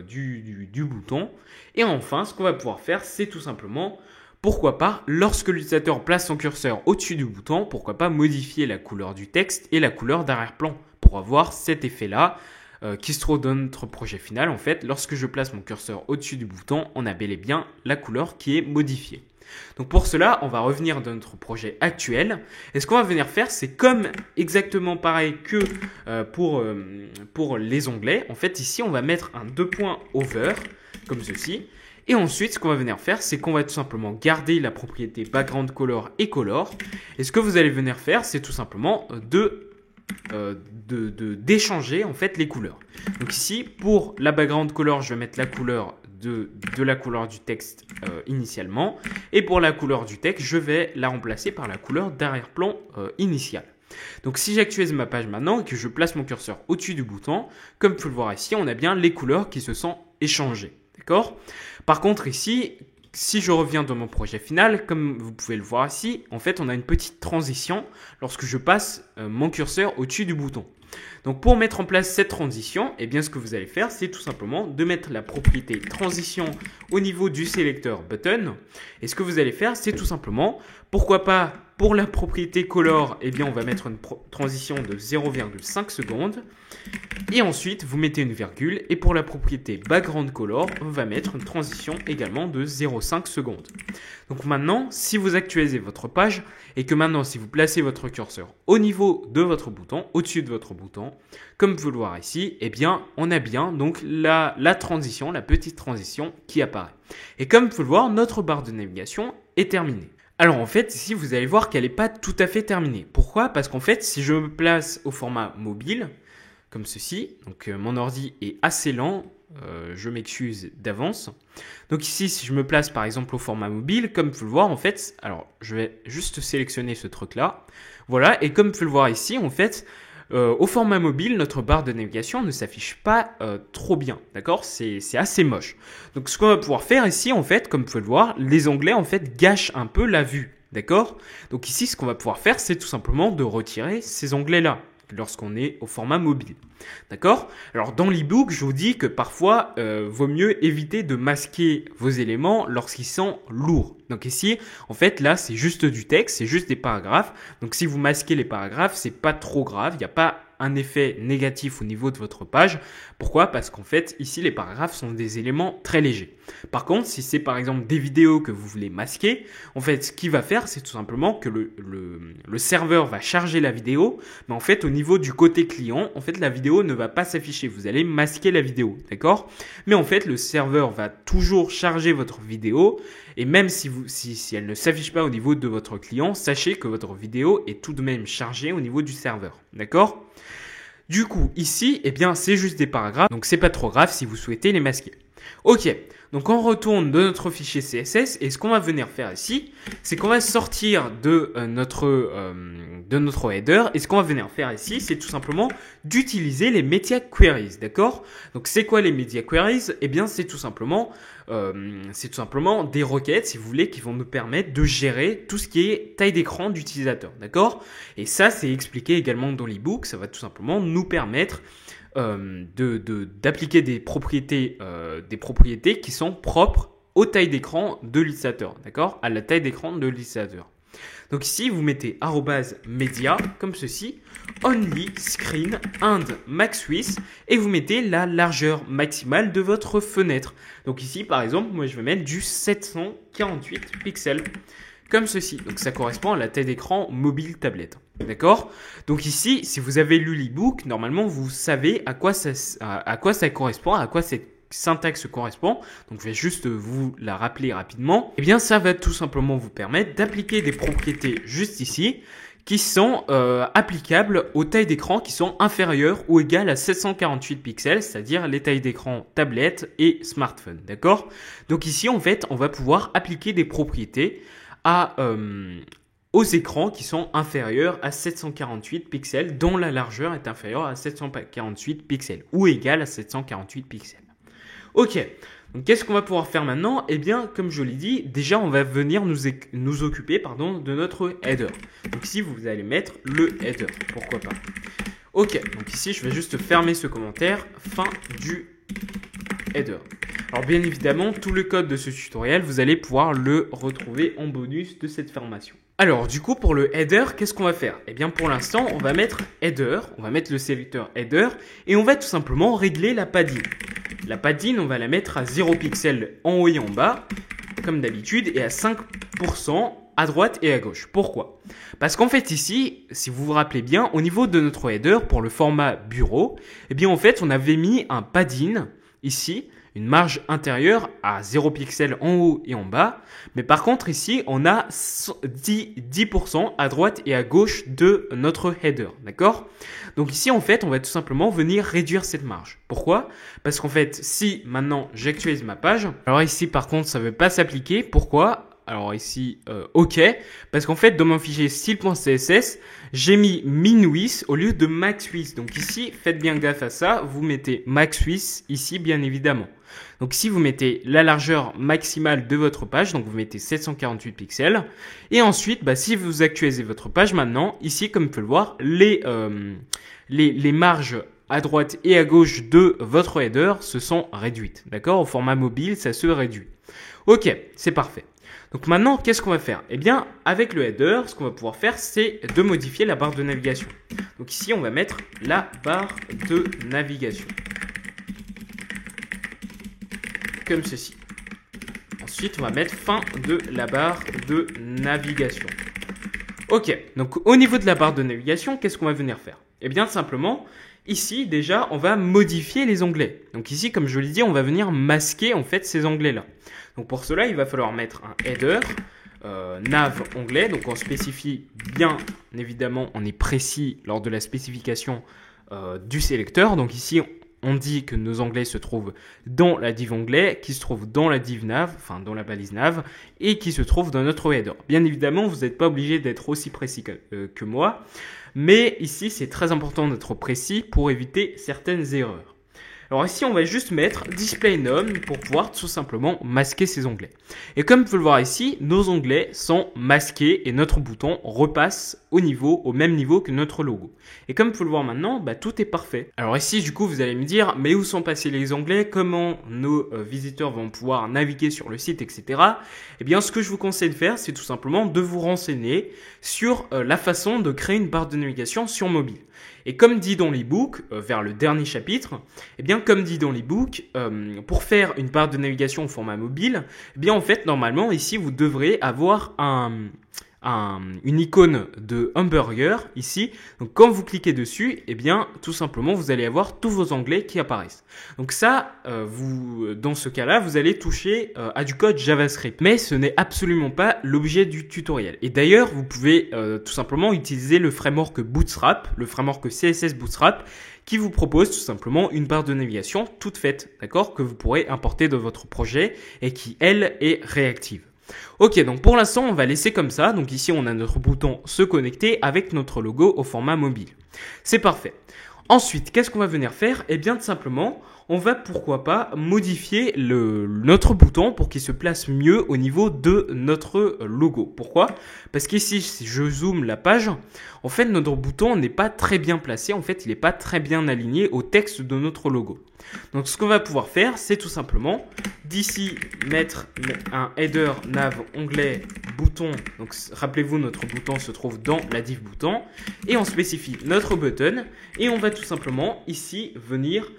du bouton. Et enfin, ce qu'on va pouvoir faire, c'est tout simplement, pourquoi pas, lorsque l'utilisateur place son curseur au-dessus du bouton, pourquoi pas modifier la couleur du texte et la couleur d'arrière-plan pour avoir cet effet-là qui se trouve dans notre projet final. En fait, lorsque je place mon curseur au-dessus du bouton, on a bel et bien la couleur qui est modifiée. Donc pour cela, on va revenir dans notre projet actuel. Et ce qu'on va venir faire, c'est comme exactement pareil que pour les onglets. En fait, ici, on va mettre un 2.over, comme ceci. Et ensuite, ce qu'on va venir faire, c'est qu'on va tout simplement garder la propriété background color et color. Et ce que vous allez venir faire, c'est tout simplement d'échanger en fait les couleurs. Donc ici, pour la background color, je vais mettre la couleur de la couleur du texte initialement. Et pour la couleur du texte, je vais la remplacer par la couleur d'arrière-plan initial. Donc si j'actualise ma page maintenant et que je place mon curseur au-dessus du bouton, comme vous pouvez le voir ici, on a bien les couleurs qui se sont échangées. D'accord? Par contre ici, si je reviens dans mon projet final, comme vous pouvez le voir ici, en fait, on a une petite transition lorsque je passe mon curseur au-dessus du bouton. Donc, pour mettre en place cette transition, eh bien, ce que vous allez faire, c'est tout simplement de mettre la propriété transition au niveau du sélecteur button. Et ce que vous allez faire, c'est tout simplement, pourquoi pas, pour la propriété color, eh bien, on va mettre une transition de 0,5 secondes. Et ensuite, vous mettez une virgule. Et pour la propriété background color, on va mettre une transition également de 0,5 secondes. Donc maintenant, si vous actualisez votre page et que maintenant, si vous placez votre curseur au niveau de votre bouton, au-dessus de votre bouton, comme vous pouvez le voir ici, eh bien, on a bien donc la transition, la petite transition qui apparaît. Et comme vous pouvez le voir, notre barre de navigation est terminée. Alors en fait, ici, vous allez voir qu'elle n'est pas tout à fait terminée. Pourquoi? Parce qu'en fait, si je me place au format mobile, comme ceci, donc mon ordi est assez lent, je m'excuse d'avance. Donc ici, si je me place par exemple au format mobile, comme vous pouvez le voir en fait, alors je vais juste sélectionner ce truc-là. Voilà, et comme vous pouvez le voir ici, en fait, au format mobile, notre barre de navigation ne s'affiche pas trop bien, d'accord? C'est assez moche. Donc ce qu'on va pouvoir faire ici, en fait, comme vous pouvez le voir, les onglets en fait gâchent un peu la vue, d'accord? Donc ici, ce qu'on va pouvoir faire, c'est tout simplement de retirer ces onglets-là lorsqu'on est au format mobile. D'accord? Alors dans l'ebook, je vous dis que parfois, vaut mieux éviter de masquer vos éléments lorsqu'ils sont lourds. Donc ici, en fait, là, c'est juste du texte, c'est juste des paragraphes. Donc si vous masquez les paragraphes, c'est pas trop grave, il n'y a pas un effet négatif au niveau de votre page. Pourquoi? Parce qu'en fait, ici, les paragraphes sont des éléments très légers. Par contre, si c'est par exemple des vidéos que vous voulez masquer, en fait, ce qu'il va faire, c'est tout simplement que le serveur va charger la vidéo, mais en fait, au niveau du côté client, en fait, la vidéo ne va pas s'afficher. Vous allez masquer la vidéo, d'accord? Mais en fait, le serveur va toujours charger votre vidéo, et même si elle ne s'affiche pas au niveau de votre client, sachez que votre vidéo est tout de même chargée au niveau du serveur, d'accord? Du coup, ici, eh bien, c'est juste des paragraphes, donc c'est pas trop grave si vous souhaitez les masquer. Ok, donc on retourne de notre fichier CSS et ce qu'on va venir faire ici, c'est qu'on va sortir de notre header et ce qu'on va venir faire ici, c'est tout simplement d'utiliser les media queries, d'accord? Donc c'est quoi les media queries? Eh bien, c'est tout simplement des requêtes, si vous voulez, qui vont nous permettre de gérer tout ce qui est taille d'écran d'utilisateur, d'accord? Et ça, c'est expliqué également dans l'ebook, ça va tout simplement nous permettre d'appliquer des propriétés qui sont propres aux tailles d'écran de l'utilisateur, d'accord? À la taille d'écran de l'utilisateur. Donc ici, vous mettez @media comme ceci, only screen and max width et vous mettez la largeur maximale de votre fenêtre. Donc ici, par exemple, moi je vais mettre du 748 pixels comme ceci. Donc ça correspond à la taille d'écran mobile tablette. D'accord? Donc ici, si vous avez lu l'ebook, normalement vous savez à quoi ça correspond, à quoi cette syntaxe correspond. Donc je vais juste vous la rappeler rapidement. Eh bien ça va tout simplement vous permettre d'appliquer des propriétés juste ici qui sont applicables aux tailles d'écran qui sont inférieures ou égales à 748 pixels, c'est-à-dire les tailles d'écran tablette et smartphone. D'accord? Donc ici en fait on va pouvoir appliquer des propriétés aux écrans qui sont inférieurs à 748 pixels, dont la largeur est inférieure à 748 pixels ou égale à 748 pixels. Ok, donc qu'est-ce qu'on va pouvoir faire maintenant? Eh bien, comme je l'ai dit, déjà on va venir nous occuper de notre header. Donc ici, vous allez mettre le header, pourquoi pas. Ok, donc ici, je vais juste fermer ce commentaire, fin du header. Alors bien évidemment, tout le code de ce tutoriel, vous allez pouvoir le retrouver en bonus de cette formation. Alors du coup, pour le header, qu'est-ce qu'on va faire? Eh bien pour l'instant, on va mettre header, on va mettre le sélecteur header et on va tout simplement régler la padding. La padding, on va la mettre à 0 pixels en haut et en bas, comme d'habitude, et à 5% à droite et à gauche. Pourquoi? Parce qu'en fait ici, si vous vous rappelez bien, au niveau de notre header, pour le format bureau, eh bien en fait, on avait mis un padding ici, une marge intérieure à 0 pixels en haut et en bas. Mais par contre, ici, on a 10% à droite et à gauche de notre header. D'accord? Donc ici, en fait, on va tout simplement venir réduire cette marge. Pourquoi? Parce qu'en fait, si maintenant j'actualise ma page, alors ici, par contre, ça ne veut pas s'appliquer. Pourquoi? Alors ici, OK, parce qu'en fait, dans mon fichier style.css, j'ai mis min_width au lieu de max_width. Donc ici, faites bien gaffe à ça. Vous mettez max_width ici, bien évidemment. Donc ici, vous mettez la largeur maximale de votre page. Donc vous mettez 748 pixels. Et ensuite, si vous actualisez votre page maintenant, ici, comme vous pouvez le voir, les marges à droite et à gauche de votre header se sont réduites. D'accord? Au format mobile, ça se réduit. OK, c'est parfait. Donc maintenant, qu'est-ce qu'on va faire? Eh bien, avec le header, ce qu'on va pouvoir faire, c'est de modifier la barre de navigation. Donc ici, on va mettre la barre de navigation. Comme ceci. Ensuite, on va mettre fin de la barre de navigation. OK, donc au niveau de la barre de navigation, qu'est-ce qu'on va venir faire? Eh bien, simplement, ici, déjà, on va modifier les onglets. Donc ici, comme je l'ai dit, on va venir masquer en fait ces onglets-là. Donc pour cela, il va falloir mettre un header, nav onglet. Donc on spécifie bien évidemment, on est précis lors de la spécification du sélecteur. Donc ici, on dit que nos onglets se trouvent dans la div onglet, qui se trouve dans la div nav, enfin dans la balise nav, et qui se trouve dans notre header. Bien évidemment, vous n'êtes pas obligé d'être aussi précis que moi, mais ici, c'est très important d'être précis pour éviter certaines erreurs. Alors ici, on va juste mettre display none pour pouvoir tout simplement masquer ces onglets. Et comme vous pouvez le voir ici, nos onglets sont masqués et notre bouton repasse au même niveau que notre logo. Et comme vous pouvez le voir maintenant, tout est parfait. Alors ici, du coup, vous allez me dire, mais où sont passés les onglets? Comment nos visiteurs vont pouvoir naviguer sur le site, etc. Eh bien, ce que je vous conseille de faire, c'est tout simplement de vous renseigner sur la façon de créer une barre de navigation sur mobile. Et comme dit dans l'ebook, vers le dernier chapitre, eh bien comme dit dans l'ebook, pour faire une barre de navigation au format mobile, eh bien en fait normalement ici vous devrez avoir une icône de hamburger ici. Donc quand vous cliquez dessus, eh bien tout simplement vous allez avoir tous vos onglets qui apparaissent. Donc ça, dans ce cas-là, vous allez toucher à du code JavaScript. Mais ce n'est absolument pas l'objet du tutoriel. Et d'ailleurs, vous pouvez tout simplement utiliser le framework Bootstrap, le framework CSS Bootstrap, qui vous propose tout simplement une barre de navigation toute faite, d'accord, que vous pourrez importer dans votre projet et qui, elle, est réactive. Ok, donc pour l'instant, on va laisser comme ça. Donc ici, on a notre bouton se connecter avec notre logo au format mobile. C'est parfait. Ensuite, qu'est-ce qu'on va venir faire? Eh bien, tout simplement, on va pourquoi pas modifier notre bouton pour qu'il se place mieux au niveau de notre logo. Pourquoi? Parce qu'ici, si je zoome la page, en fait, notre bouton n'est pas très bien placé. En fait, il n'est pas très bien aligné au texte de notre logo. Donc, ce qu'on va pouvoir faire, c'est tout simplement d'ici mettre un header nav onglet bouton. Donc, rappelez-vous, notre bouton se trouve dans la div bouton et on spécifie notre button et on va tout simplement ici venir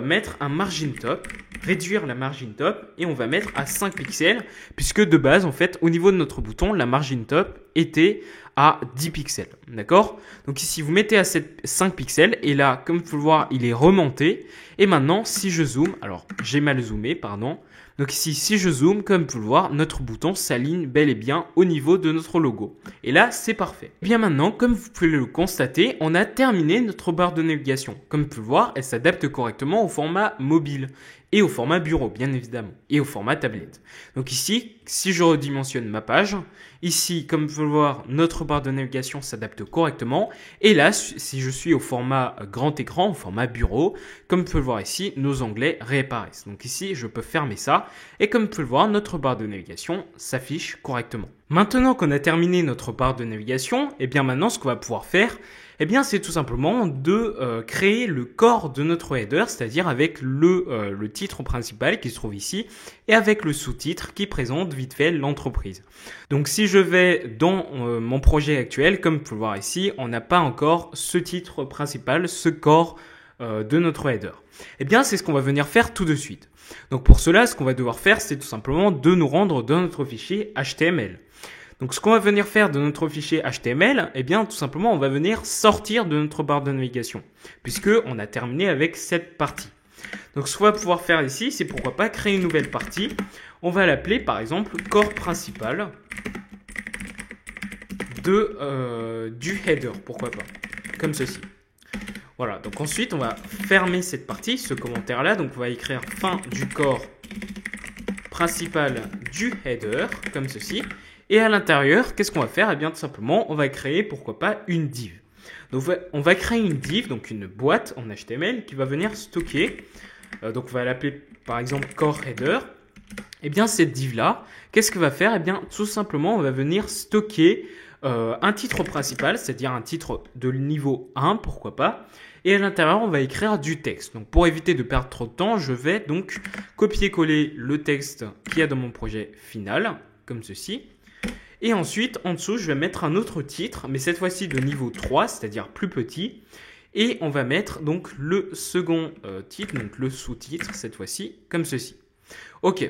mettre un margin top, réduire la margin top et on va mettre à 5 pixels puisque de base en fait au niveau de notre bouton la margin top était à 10 pixels, d'accord? Donc ici vous mettez à 5 pixels et là comme vous pouvez le voir il est remonté et maintenant si je zoome, alors j'ai mal zoomé pardon, donc ici si je zoome comme vous pouvez le voir notre bouton s'aligne bel et bien au niveau de notre logo et là c'est parfait. Et bien maintenant comme vous pouvez le constater on a terminé notre barre de navigation, comme vous pouvez le voir elle s'adapte correctement au format mobile et au format bureau bien évidemment et au format tablette. Donc ici si je redimensionne ma page, ici comme vous pouvez le voir notre barre de navigation s'adapte correctement et là si je suis au format grand écran, au format bureau, comme vous pouvez le voir ici nos onglets réapparaissent. Donc ici je peux fermer ça et comme vous pouvez le voir notre barre de navigation s'affiche correctement. Maintenant qu'on a terminé notre barre de navigation, et bien maintenant ce qu'on va pouvoir faire, eh bien c'est tout simplement de créer le corps de notre header, c'est-à-dire avec le titre principal qui se trouve ici et avec le sous-titre qui présente vite fait l'entreprise. Donc si je vais dans mon projet actuel, comme vous pouvez le voir ici, on n'a pas encore ce titre principal, ce corps de notre header. Eh bien c'est ce qu'on va venir faire tout de suite. Donc pour cela, ce qu'on va devoir faire, c'est tout simplement de nous rendre dans notre fichier HTML. Donc ce qu'on va venir faire de notre fichier HTML, eh bien tout simplement on va venir sortir de notre barre de navigation puisque on a terminé avec cette partie. Donc ce qu'on va pouvoir faire ici, c'est pourquoi pas créer une nouvelle partie. On va l'appeler par exemple corps principal du header, pourquoi pas, comme ceci. Voilà, donc ensuite on va fermer cette partie, ce commentaire là, donc on va écrire fin du corps principal du header, comme ceci. Et à l'intérieur, qu'est-ce qu'on va faire? Eh bien, tout simplement, on va créer, pourquoi pas, une div. Donc, on va créer une div, donc une boîte en HTML qui va venir stocker. Donc, on va l'appeler, par exemple, core header. Eh bien, cette div-là, qu'est-ce qu'elle va faire? Eh bien, tout simplement, on va venir stocker un titre principal, c'est-à-dire un titre de niveau 1, pourquoi pas. Et à l'intérieur, on va écrire du texte. Donc, pour éviter de perdre trop de temps, je vais donc copier-coller le texte qu'il y a dans mon projet final, comme ceci. Et ensuite, en dessous, je vais mettre un autre titre, mais cette fois-ci de niveau 3, c'est-à-dire plus petit. Et on va mettre donc le second titre, donc le sous-titre, cette fois-ci, comme ceci. Ok,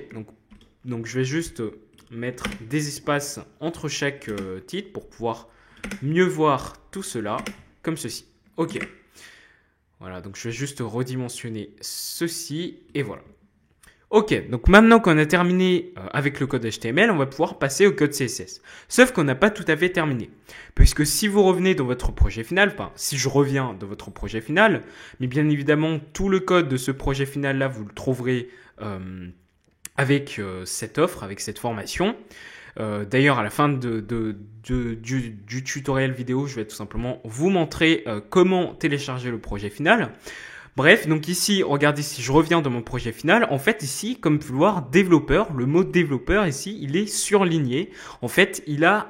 donc je vais juste mettre des espaces entre chaque titre pour pouvoir mieux voir tout cela, comme ceci. Ok. Voilà, donc je vais juste redimensionner ceci et voilà. Ok, donc maintenant qu'on a terminé avec le code HTML, on va pouvoir passer au code CSS. Sauf qu'on n'a pas tout à fait terminé. Puisque si vous revenez dans votre projet final, enfin si je reviens dans votre projet final, mais bien évidemment tout le code de ce projet final là, vous le trouverez avec cette offre, avec cette formation. D'ailleurs, à la fin du tutoriel vidéo, je vais tout simplement vous montrer comment télécharger le projet final. Bref, donc ici, regardez, si je reviens dans mon projet final, en fait ici, comme vous pouvez le voir, développeur, le mot développeur ici, il est surligné. En fait, il a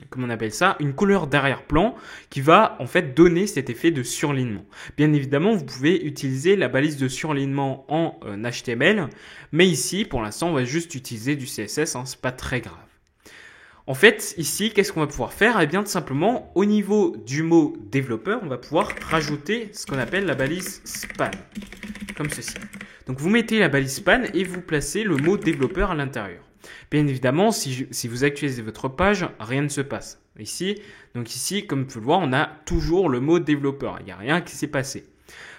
comment on appelle ça, une couleur d'arrière-plan qui va en fait donner cet effet de surlignement. Bien évidemment, vous pouvez utiliser la balise de surlignement en HTML, mais ici, pour l'instant, on va juste utiliser du CSS, hein, c'est pas très grave. En fait, ici, qu'est-ce qu'on va pouvoir faire? Eh bien, tout simplement, au niveau du mot développeur, on va pouvoir rajouter ce qu'on appelle la balise span, comme ceci. Donc, vous mettez la balise span et vous placez le mot développeur à l'intérieur. Bien évidemment, si vous actualisez votre page, rien ne se passe. Ici, comme vous pouvez le voir, on a toujours le mot développeur. Il n'y a rien qui s'est passé.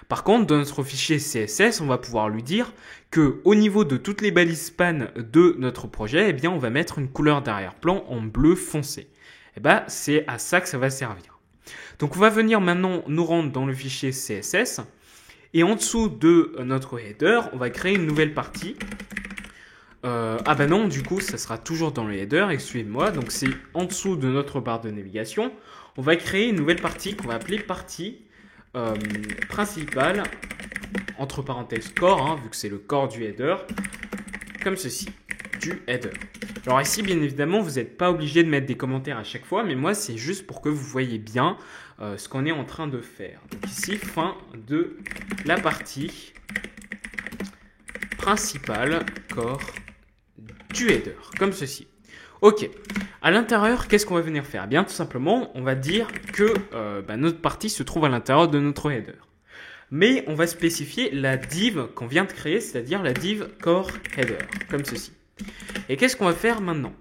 Par contre, dans notre fichier CSS, on va pouvoir lui dire que au niveau de toutes les balises span de notre projet, eh bien, on va mettre une couleur d'arrière-plan en bleu foncé. Eh ben, c'est à ça que ça va servir. Donc, on va venir maintenant nous rendre dans le fichier CSS et en dessous de notre header, on va créer une nouvelle partie. Ah ben non, du coup, ça sera toujours dans le header, excusez-moi. Donc, c'est en dessous de notre barre de navigation. On va créer une nouvelle partie qu'on va appeler partie principal, entre parenthèses core, hein, vu que c'est le core du header, comme ceci, du header. Alors ici, bien évidemment, vous n'êtes pas obligé de mettre des commentaires à chaque fois, mais moi, c'est juste pour que vous voyez bien ce qu'on est en train de faire. Donc ici, fin de la partie principale core du header, comme ceci. Ok, à l'intérieur, qu'est-ce qu'on va venir faire? Eh bien, tout simplement, on va dire que notre partie se trouve à l'intérieur de notre header. Mais on va spécifier la div qu'on vient de créer, c'est-à-dire la div core header, comme ceci. Et qu'est-ce qu'on va faire maintenant?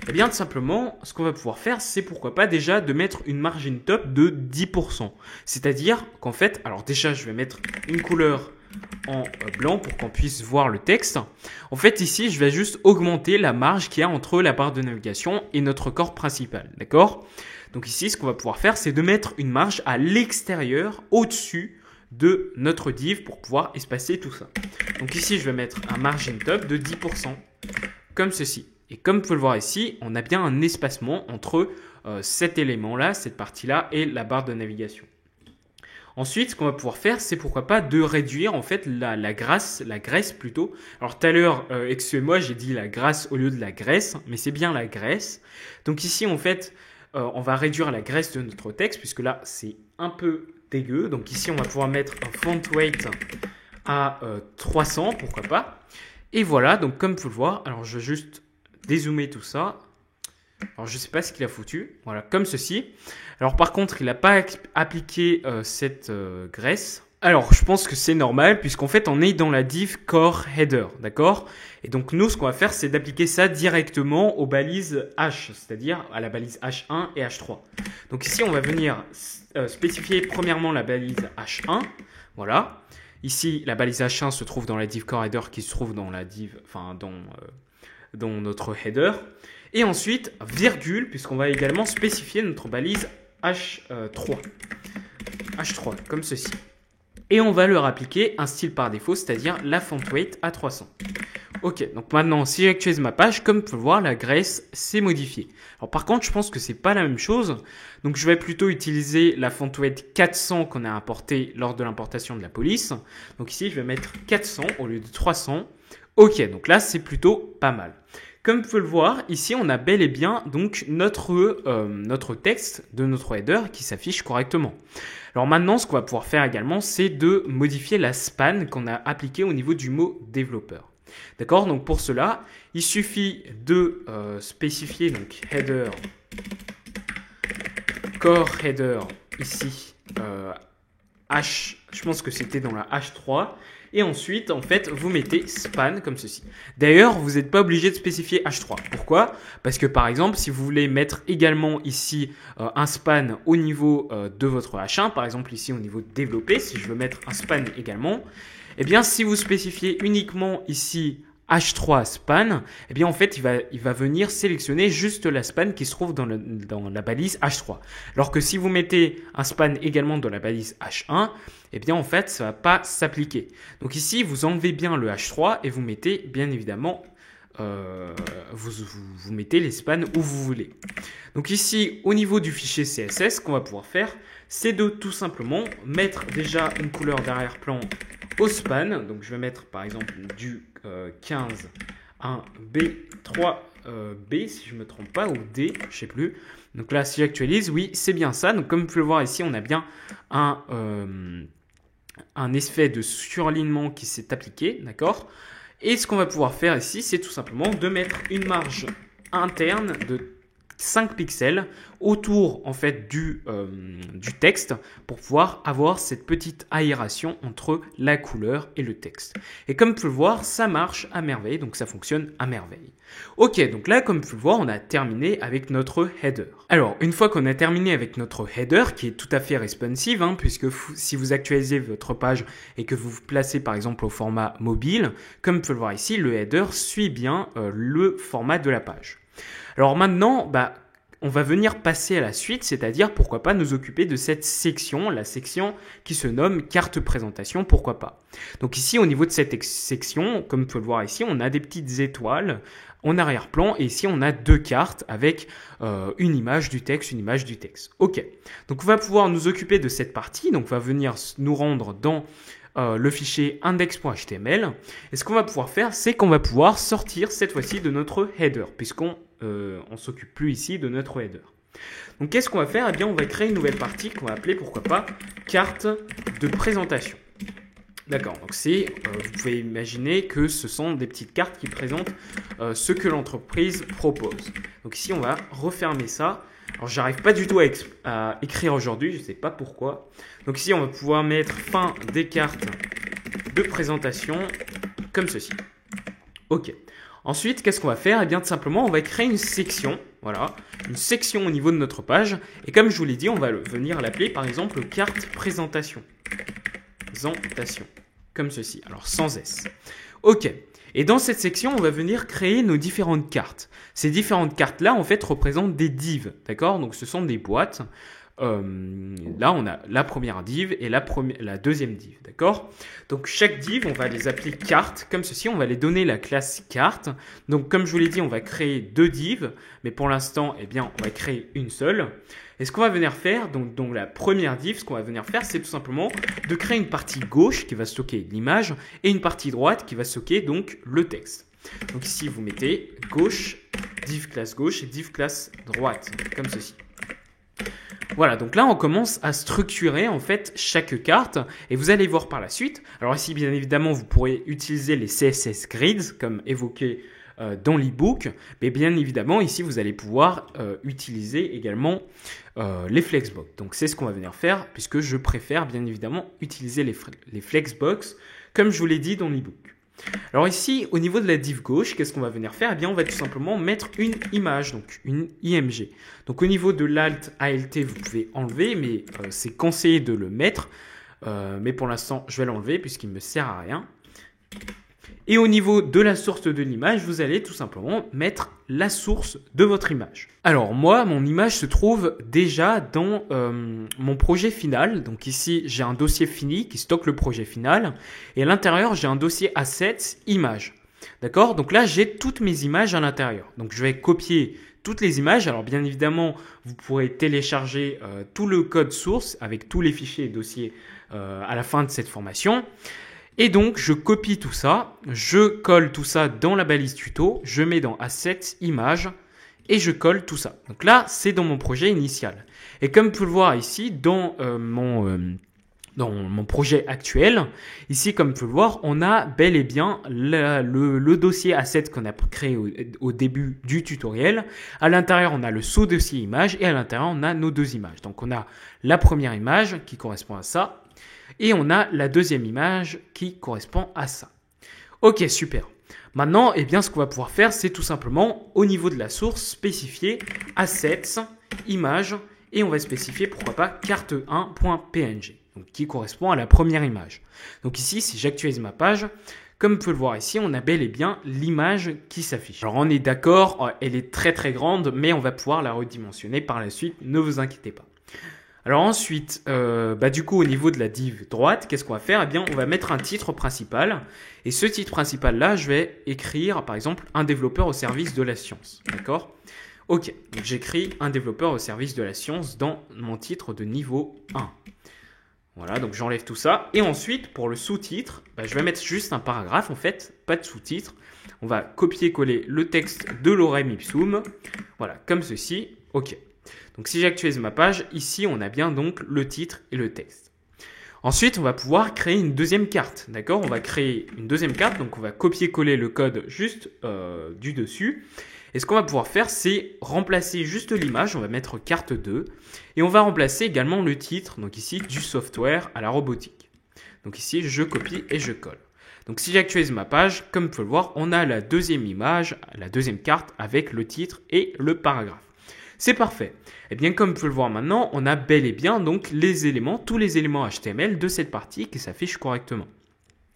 Eh bien, tout simplement, ce qu'on va pouvoir faire, c'est pourquoi pas déjà de mettre une margin top de 10%. C'est-à-dire qu'en fait, alors déjà, je vais mettre une couleur en blanc pour qu'on puisse voir le texte. En fait, ici, je vais juste augmenter la marge qu'il y a entre la barre de navigation et notre corps principal. D'accord? Donc ici, ce qu'on va pouvoir faire, c'est de mettre une marge à l'extérieur, au-dessus de notre div pour pouvoir espacer tout ça. Donc ici, je vais mettre un margin top de 10%, comme ceci. Et comme vous pouvez le voir ici, on a bien un espacement entre cet élément-là, cette partie-là et la barre de navigation. Ensuite, ce qu'on va pouvoir faire, c'est pourquoi pas de réduire en fait la graisse plutôt. Alors tout à l'heure, excusez-moi, j'ai dit la graisse au lieu de la graisse, mais c'est bien la graisse. Donc ici, en fait, on va réduire la graisse de notre texte, puisque là, c'est un peu dégueu. Donc ici, on va pouvoir mettre un font weight à 300, pourquoi pas. Et voilà, donc comme vous pouvez le voir, alors je vais juste dézoomer tout ça. Alors, je ne sais pas ce qu'il a foutu. Voilà, comme ceci. Alors, par contre, il n'a pas appliqué cette graisse. Alors, je pense que c'est normal puisqu'en fait, on est dans la div core header. D'accord? Et donc, nous, ce qu'on va faire, c'est d'appliquer ça directement aux balises H, c'est-à-dire à la balise H1 et H3. Donc, ici, on va venir spécifier premièrement la balise H1. Voilà. Ici, la balise H1 se trouve dans la div core header qui se trouve dans la div, enfin, dans notre header. Et ensuite, virgule, puisqu'on va également spécifier notre balise H3. H3, comme ceci. Et on va leur appliquer un style par défaut, c'est-à-dire la font weight à 300. Ok, donc maintenant, si j'actualise ma page, comme vous pouvez le voir, la grace s'est modifiée. Alors par contre, je pense que c'est pas la même chose. Donc je vais plutôt utiliser la font weight 400 qu'on a importé lors de l'importation de la police. Donc ici, je vais mettre 400 au lieu de 300. Ok, donc là, c'est plutôt pas mal. Comme vous pouvez le voir, ici, on a bel et bien donc notre texte de notre header qui s'affiche correctement. Alors maintenant, ce qu'on va pouvoir faire également, c'est de modifier la span qu'on a appliquée au niveau du mot développeur. D'accord, donc pour cela, il suffit de spécifier donc header, core header ici, H, je pense que c'était dans la H3, et ensuite en fait vous mettez span comme ceci. D'ailleurs, vous n'êtes pas obligé de spécifier H3. Pourquoi? Parce que par exemple, si vous voulez mettre également ici un span au niveau de votre H1, par exemple ici au niveau de développer, si je veux mettre un span également, eh bien, si vous spécifiez uniquement ici H3 span, eh bien, en fait, il va venir sélectionner juste la span qui se trouve dans la balise H3. Alors que si vous mettez un span également dans la balise H1, eh bien, en fait, ça ne va pas s'appliquer. Donc ici, vous enlevez bien le H3 et vous mettez, bien évidemment, vous mettez les spans où vous voulez. Donc ici, au niveau du fichier CSS, ce qu'on va pouvoir faire, c'est de tout simplement mettre déjà une couleur d'arrière-plan au span. Donc je vais mettre par exemple du 15, 1, B, 3, B si je ne me trompe pas, ou D, je ne sais plus. Donc là, si j'actualise, oui, c'est bien ça. Donc comme vous pouvez le voir ici, on a bien un effet de surlignement qui s'est appliqué, d'accord? Et ce qu'on va pouvoir faire ici, c'est tout simplement de mettre une marge interne de 5 pixels autour en fait du texte pour pouvoir avoir cette petite aération entre la couleur et le texte. Et comme vous pouvez le voir, ça marche à merveille, donc ça fonctionne à merveille. Ok, donc là, comme vous pouvez le voir, on a terminé avec notre header. Alors, une fois qu'on a terminé avec notre header, qui est tout à fait responsive, puisque si vous actualisez votre page et que vous vous placez par exemple au format mobile, comme vous pouvez le voir ici, le header suit bien le format de la page. Alors maintenant, on va venir passer à la suite, c'est-à-dire pourquoi pas nous occuper de cette section, la section qui se nomme carte présentation, pourquoi pas. Donc ici, au niveau de cette section, comme vous pouvez le voir ici, on a des petites étoiles en arrière-plan et ici, on a deux cartes avec une image du texte, une image du texte. Ok, donc on va pouvoir nous occuper de cette partie, donc on va venir nous rendre dans le fichier index.html. Et ce qu'on va pouvoir faire, c'est qu'on va pouvoir sortir cette fois-ci de notre header, puisqu'on ne s'occupe plus ici de notre header. Donc qu'est-ce qu'on va faire? Eh bien, on va créer une nouvelle partie qu'on va appeler, pourquoi pas, carte de présentation. D'accord, donc vous pouvez imaginer que ce sont des petites cartes qui présentent ce que l'entreprise propose. Donc ici, on va refermer ça. Alors, j'arrive pas du tout à écrire aujourd'hui, je ne sais pas pourquoi. Donc ici, on va pouvoir mettre fin des cartes de présentation comme ceci. Ok. Ensuite, qu'est-ce qu'on va faire? Eh bien, tout simplement, on va créer une section. Voilà, une section au niveau de notre page. Et comme je vous l'ai dit, on va venir l'appeler, par exemple, carte présentation. Présentation. Comme ceci. Alors, sans S. Ok. Et dans cette section, on va venir créer nos différentes cartes. Ces différentes cartes-là, en fait, représentent des divs. D'accord? Donc, ce sont des boîtes. Là, on a la première div et la deuxième div. D'accord? Donc, chaque div, on va les appeler cartes. Comme ceci, on va les donner la classe carte. Donc, comme je vous l'ai dit, on va créer deux divs. Mais pour l'instant, eh bien, on va créer une seule. Et ce qu'on va venir faire, donc la première div, ce qu'on va venir faire, c'est tout simplement de créer une partie gauche qui va stocker l'image et une partie droite qui va stocker donc le texte. Donc ici, vous mettez gauche, div classe gauche et div classe droite, comme ceci. Voilà, donc là, on commence à structurer en fait chaque carte et vous allez voir par la suite. Alors ici, bien évidemment, vous pourrez utiliser les CSS grids comme évoqué dans l'ebook, mais bien évidemment, ici, vous allez pouvoir utiliser également les flexbox. Donc, c'est ce qu'on va venir faire puisque je préfère bien évidemment utiliser les flexbox comme je vous l'ai dit dans l'ebook. Alors ici, au niveau de la div gauche, qu'est-ce qu'on va venir faire? Eh bien, on va tout simplement mettre une image, donc une IMG. Donc, au niveau de l'Alt, ALT, vous pouvez enlever, mais c'est conseillé de le mettre. Mais pour l'instant, je vais l'enlever puisqu'il ne me sert à rien. Et au niveau de la source de l'image, vous allez tout simplement mettre la source de votre image. Alors moi, mon image se trouve déjà dans mon projet final. Donc ici, j'ai un dossier fini qui stocke le projet final. Et à l'intérieur, j'ai un dossier assets image. D'accord? Donc là, j'ai toutes mes images à l'intérieur. Donc je vais copier toutes les images. Alors bien évidemment, vous pourrez télécharger tout le code source avec tous les fichiers et dossiers à la fin de cette formation. Et donc, je copie tout ça, je colle tout ça dans la balise tuto, je mets dans Assets, Images, et je colle tout ça. Donc là, c'est dans mon projet initial. Et comme vous pouvez le voir ici, dans mon projet actuel, ici, comme vous pouvez le voir, on a bel et bien le dossier Assets qu'on a créé au début du tutoriel. À l'intérieur, on a le sous-dossier image, et à l'intérieur, on a nos deux images. Donc, on a la première image qui correspond à ça. Et on a la deuxième image qui correspond à ça. Ok, super. Maintenant, eh bien, ce qu'on va pouvoir faire, c'est tout simplement, au niveau de la source, spécifier assets, image, et on va spécifier, pourquoi pas, carte1.png, donc qui correspond à la première image. Donc ici, si j'actualise ma page, comme vous pouvez le voir ici, on a bel et bien l'image qui s'affiche. Alors on est d'accord, elle est très très grande, mais on va pouvoir la redimensionner par la suite, ne vous inquiétez pas. Alors ensuite, du coup, au niveau de la div droite, qu'est-ce qu'on va faire? Eh bien, on va mettre un titre principal. Et ce titre principal-là, je vais écrire, par exemple, un développeur au service de la science. D'accord? Ok, donc j'écris un développeur au service de la science dans mon titre de niveau 1. Voilà, donc j'enlève tout ça. Et ensuite, pour le sous-titre, je vais mettre juste un paragraphe, en fait, pas de sous-titre. On va copier-coller le texte de l'orem ipsum. Voilà, comme ceci. Ok. Donc si j'actualise ma page, ici on a bien donc le titre et le texte. Ensuite, on va pouvoir créer une deuxième carte. D'accord? On va créer une deuxième carte, donc on va copier-coller le code juste du dessus. Et ce qu'on va pouvoir faire, c'est remplacer juste l'image. On va mettre carte 2. Et on va remplacer également le titre, donc ici du software à la robotique. Donc ici, je copie et je colle. Donc si j'actualise ma page, comme vous pouvez le voir, on a la deuxième image, la deuxième carte avec le titre et le paragraphe. C'est parfait. Et bien, comme vous pouvez le voir maintenant, on a bel et bien donc les éléments, tous les éléments HTML de cette partie qui s'affichent correctement.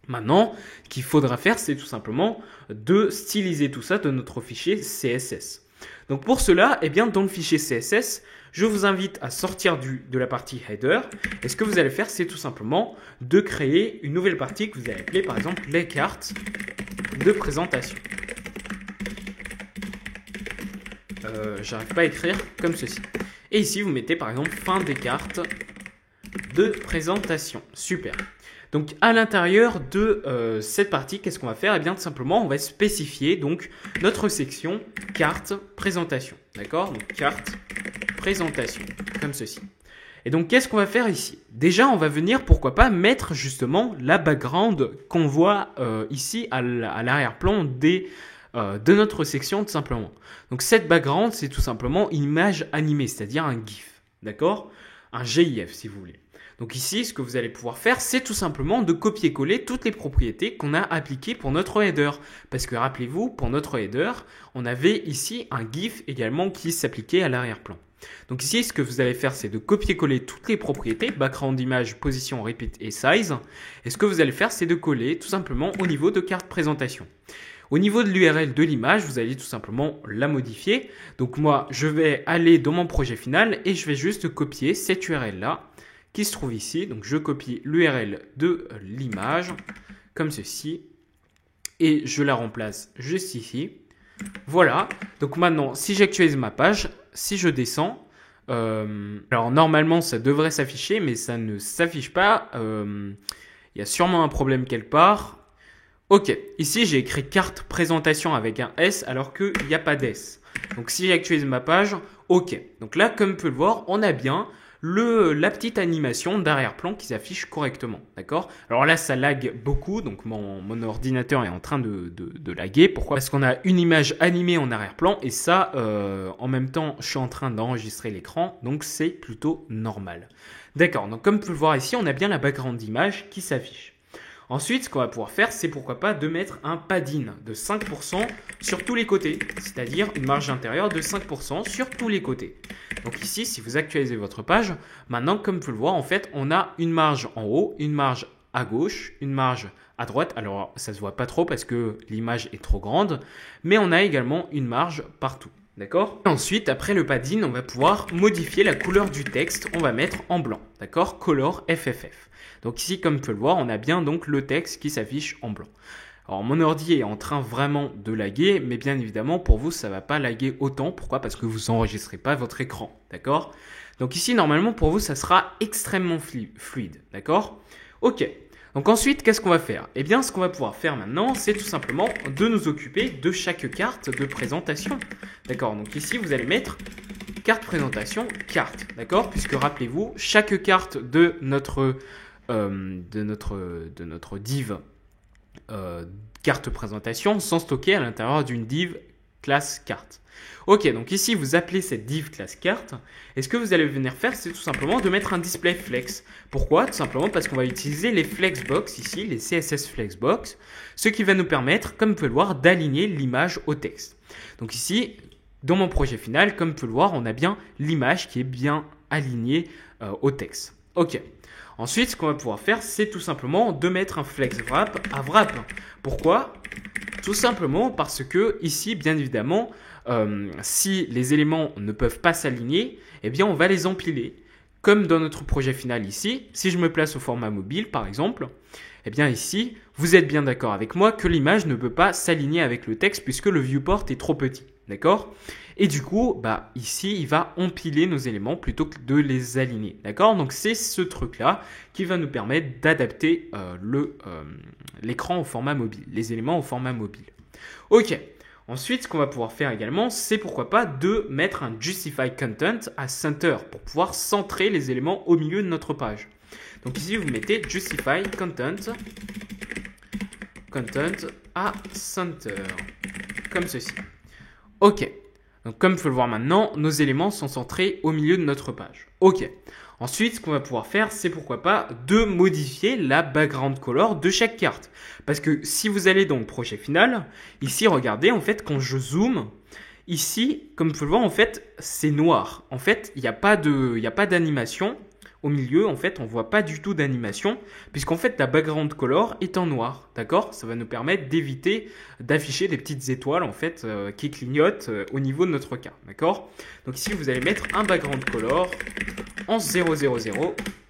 Maintenant, ce qu'il faudra faire, c'est tout simplement de styliser tout ça de notre fichier CSS. Donc pour cela, eh bien, dans le fichier CSS, je vous invite à sortir de la partie header. Et ce que vous allez faire, c'est tout simplement de créer une nouvelle partie que vous allez appeler par exemple les cartes de présentation. J'arrive pas à écrire comme ceci. Et ici, vous mettez par exemple fin des cartes de présentation. Super. Donc à l'intérieur de cette partie, qu'est-ce qu'on va faire? Eh bien tout simplement, on va spécifier donc notre section carte présentation. D'accord? Donc carte présentation, comme ceci. Et donc qu'est-ce qu'on va faire ici? Déjà, on va venir, pourquoi pas, mettre justement la background qu'on voit ici à l'arrière-plan de notre section tout simplement. Donc cette background, c'est tout simplement une image animée, c'est-à-dire un GIF. D'accord? Un GIF si vous voulez. Donc ici, ce que vous allez pouvoir faire, c'est tout simplement de copier-coller toutes les propriétés qu'on a appliquées pour notre header. Parce que rappelez-vous, pour notre header, on avait ici un GIF également qui s'appliquait à l'arrière-plan. Donc ici, ce que vous allez faire, c'est de copier-coller toutes les propriétés, background image, position, repeat et size. Et ce que vous allez faire, c'est de coller tout simplement au niveau de carte présentation. Au niveau de l'URL de l'image, vous allez tout simplement la modifier. Donc moi, je vais aller dans mon projet final et je vais juste copier cette URL-là qui se trouve ici. Donc je copie l'URL de l'image comme ceci et je la remplace juste ici. Voilà. Donc maintenant, si j'actualise ma page, si je descends, alors normalement ça devrait s'afficher, mais ça ne s'affiche pas. Il y a sûrement un problème quelque part. Ok, ici j'ai écrit carte présentation avec un S alors qu'il n'y a pas d'S. Donc si j'actualise ma page, ok. Donc là, comme vous pouvez le voir, on a bien la petite animation d'arrière-plan qui s'affiche correctement. D'accord? Alors là, ça lag beaucoup, donc mon ordinateur est en train de laguer. Pourquoi? Parce qu'on a une image animée en arrière-plan et ça, en même temps, je suis en train d'enregistrer l'écran, donc c'est plutôt normal. D'accord, donc comme vous pouvez le voir ici, on a bien la background d'image qui s'affiche. Ensuite, ce qu'on va pouvoir faire, c'est pourquoi pas de mettre un padding de 5% sur tous les côtés, c'est-à-dire une marge intérieure de 5% sur tous les côtés. Donc ici, si vous actualisez votre page, maintenant, comme vous pouvez le voir, en fait, on a une marge en haut, une marge à gauche, une marge à droite. Alors, ça ne se voit pas trop parce que l'image est trop grande, mais on a également une marge partout. D'accord? Ensuite, après le padding, on va pouvoir modifier la couleur du texte. On va mettre en blanc. D'accord? Color FFF. Donc ici, comme tu peux le voir, on a bien donc le texte qui s'affiche en blanc. Alors mon ordi est en train vraiment de laguer, mais bien évidemment pour vous ça ne va pas laguer autant. Pourquoi? Parce que vous n'enregistrez pas votre écran, d'accord? Donc ici normalement pour vous ça sera extrêmement fluide, d'accord? Ok, donc ensuite qu'est-ce qu'on va faire? Eh bien ce qu'on va pouvoir faire maintenant c'est tout simplement de nous occuper de chaque carte de présentation, d'accord? Donc ici vous allez mettre carte présentation, carte, d'accord? Puisque rappelez-vous, chaque carte de notre div carte présentation sont stockées à l'intérieur d'une div classe carte. Ok, donc ici vous appelez cette div classe carte et ce que vous allez venir faire c'est tout simplement de mettre un display flex. Pourquoi? Tout simplement parce qu'on va utiliser les flexbox ici, les CSS flexbox, ce qui va nous permettre, comme vous pouvez le voir, d'aligner l'image au texte. Donc ici, dans mon projet final, comme vous pouvez le voir, on a bien l'image qui est bien alignée au texte. Ok. Ensuite, ce qu'on va pouvoir faire, c'est tout simplement de mettre un flex wrap à wrap. Pourquoi? Tout simplement parce que ici, bien évidemment, si les éléments ne peuvent pas s'aligner, eh bien, on va les empiler. Comme dans notre projet final ici, si je me place au format mobile, par exemple, eh bien ici, vous êtes bien d'accord avec moi que l'image ne peut pas s'aligner avec le texte puisque le viewport est trop petit. D'accord? Et du coup, ici, il va empiler nos éléments plutôt que de les aligner. D'accord? Donc, c'est ce truc-là qui va nous permettre d'adapter l'écran au format mobile, les éléments au format mobile. Ok. Ensuite, ce qu'on va pouvoir faire également, c'est pourquoi pas de mettre un Justify Content à Center pour pouvoir centrer les éléments au milieu de notre page. Donc ici, vous mettez Justify Content à Center, comme ceci. Ok, donc comme vous pouvez le voir maintenant, nos éléments sont centrés au milieu de notre page. Ok, ensuite ce qu'on va pouvoir faire, c'est pourquoi pas de modifier la background color de chaque carte. Parce que si vous allez dans le projet final, ici regardez, en fait quand je zoome, ici comme vous pouvez le voir, en fait c'est noir. En fait il n'y a pas d'animation. Au milieu, en fait, on ne voit pas du tout d'animation, puisqu'en fait, la background color est en noir, d'accord? Ça va nous permettre d'éviter d'afficher des petites étoiles, en fait, qui clignotent au niveau de notre carte, d'accord? Donc ici, vous allez mettre un background color en 000,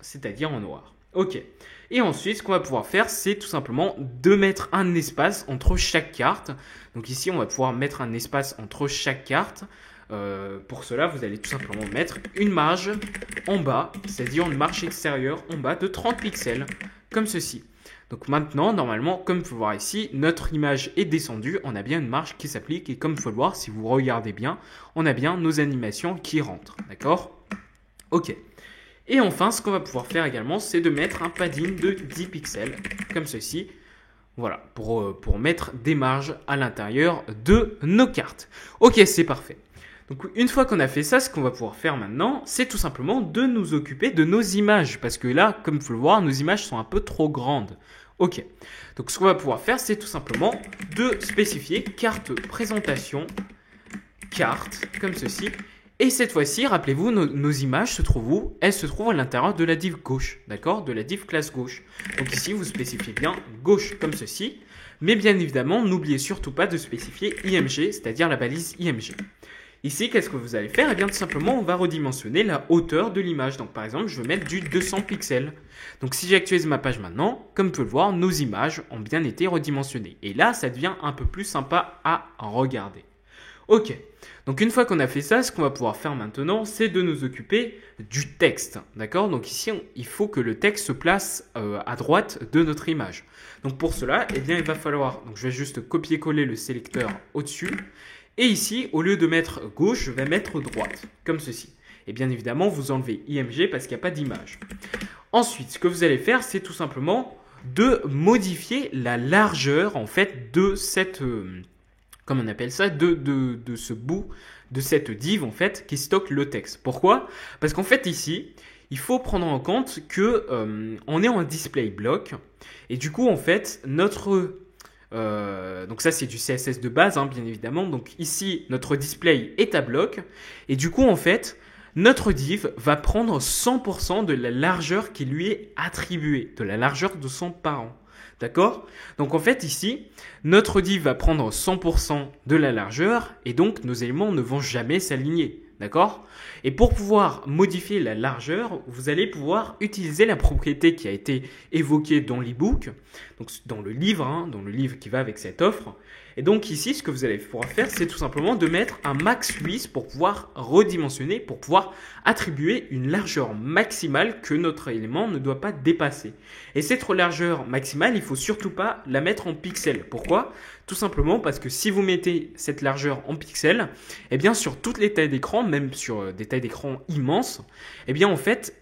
c'est-à-dire en noir. Ok. Et ensuite, ce qu'on va pouvoir faire, c'est tout simplement de mettre un espace entre chaque carte. Donc ici, on va pouvoir mettre un espace entre chaque carte. Pour cela, vous allez tout simplement mettre une marge en bas, c'est-à-dire une marge extérieure en bas de 30 pixels, comme ceci. Donc maintenant, normalement, comme vous pouvez voir ici, notre image est descendue, on a bien une marge qui s'applique et comme vous pouvez le voir, si vous regardez bien, on a bien nos animations qui rentrent, d'accord? Ok. Et enfin, ce qu'on va pouvoir faire également, c'est de mettre un padding de 10 pixels, comme ceci. Voilà, pour mettre des marges à l'intérieur de nos cartes. Ok, c'est parfait. Donc une fois qu'on a fait ça, ce qu'on va pouvoir faire maintenant, c'est tout simplement de nous occuper de nos images. Parce que là, comme vous pouvez le voir, nos images sont un peu trop grandes. Ok, donc ce qu'on va pouvoir faire, c'est tout simplement de spécifier carte présentation, carte, comme ceci. Et cette fois-ci, rappelez-vous, nos images se trouvent où? Elles se trouvent à l'intérieur de la div gauche, d'accord? De la div classe gauche. Donc ici, vous spécifiez bien gauche comme ceci. Mais bien évidemment, n'oubliez surtout pas de spécifier IMG, c'est-à-dire la balise IMG. Ici, qu'est-ce que vous allez faire? Eh bien, tout simplement, on va redimensionner la hauteur de l'image. Donc, par exemple, je vais mettre du 200 pixels. Donc, si j'actualise ma page maintenant, comme vous pouvez le voir, nos images ont bien été redimensionnées. Et là, ça devient un peu plus sympa à regarder. Ok. Donc, une fois qu'on a fait ça, ce qu'on va pouvoir faire maintenant, c'est de nous occuper du texte. D'accord? Donc, ici, il faut que le texte se place à droite de notre image. Donc, pour cela, eh bien, il va falloir... Donc, je vais juste copier-coller le sélecteur au-dessus. Et ici, au lieu de mettre gauche, je vais mettre droite, comme ceci. Et bien évidemment, vous enlevez IMG parce qu'il n'y a pas d'image. Ensuite, ce que vous allez faire, c'est tout simplement de modifier la largeur en fait de cette, comment on appelle ça, de ce bout, de cette div en fait qui stocke le texte. Pourquoi? Parce qu'en fait ici, il faut prendre en compte que on est en display block et du coup en fait notre donc ça c'est du CSS de base hein, bien évidemment. Donc ici notre display est à bloc et du coup en fait notre div va prendre 100% de la largeur qui lui est attribuée, de la largeur de son parent. D'accord? Donc en fait ici, notre div va prendre 100% de la largeur et donc nos éléments ne vont jamais s'aligner. D'accord? Et pour pouvoir modifier la largeur, vous allez pouvoir utiliser la propriété qui a été évoquée dans l'ebook, donc dans le livre qui va avec cette offre. Et donc ici, ce que vous allez pouvoir faire, c'est tout simplement de mettre un max width pour pouvoir redimensionner, pour pouvoir attribuer une largeur maximale que notre élément ne doit pas dépasser. Et cette largeur maximale, il ne faut surtout pas la mettre en pixels. Pourquoi? Tout simplement parce que si vous mettez cette largeur en pixels, eh bien sur toutes les tailles d'écran, même sur des tailles d'écran immenses, eh bien en fait,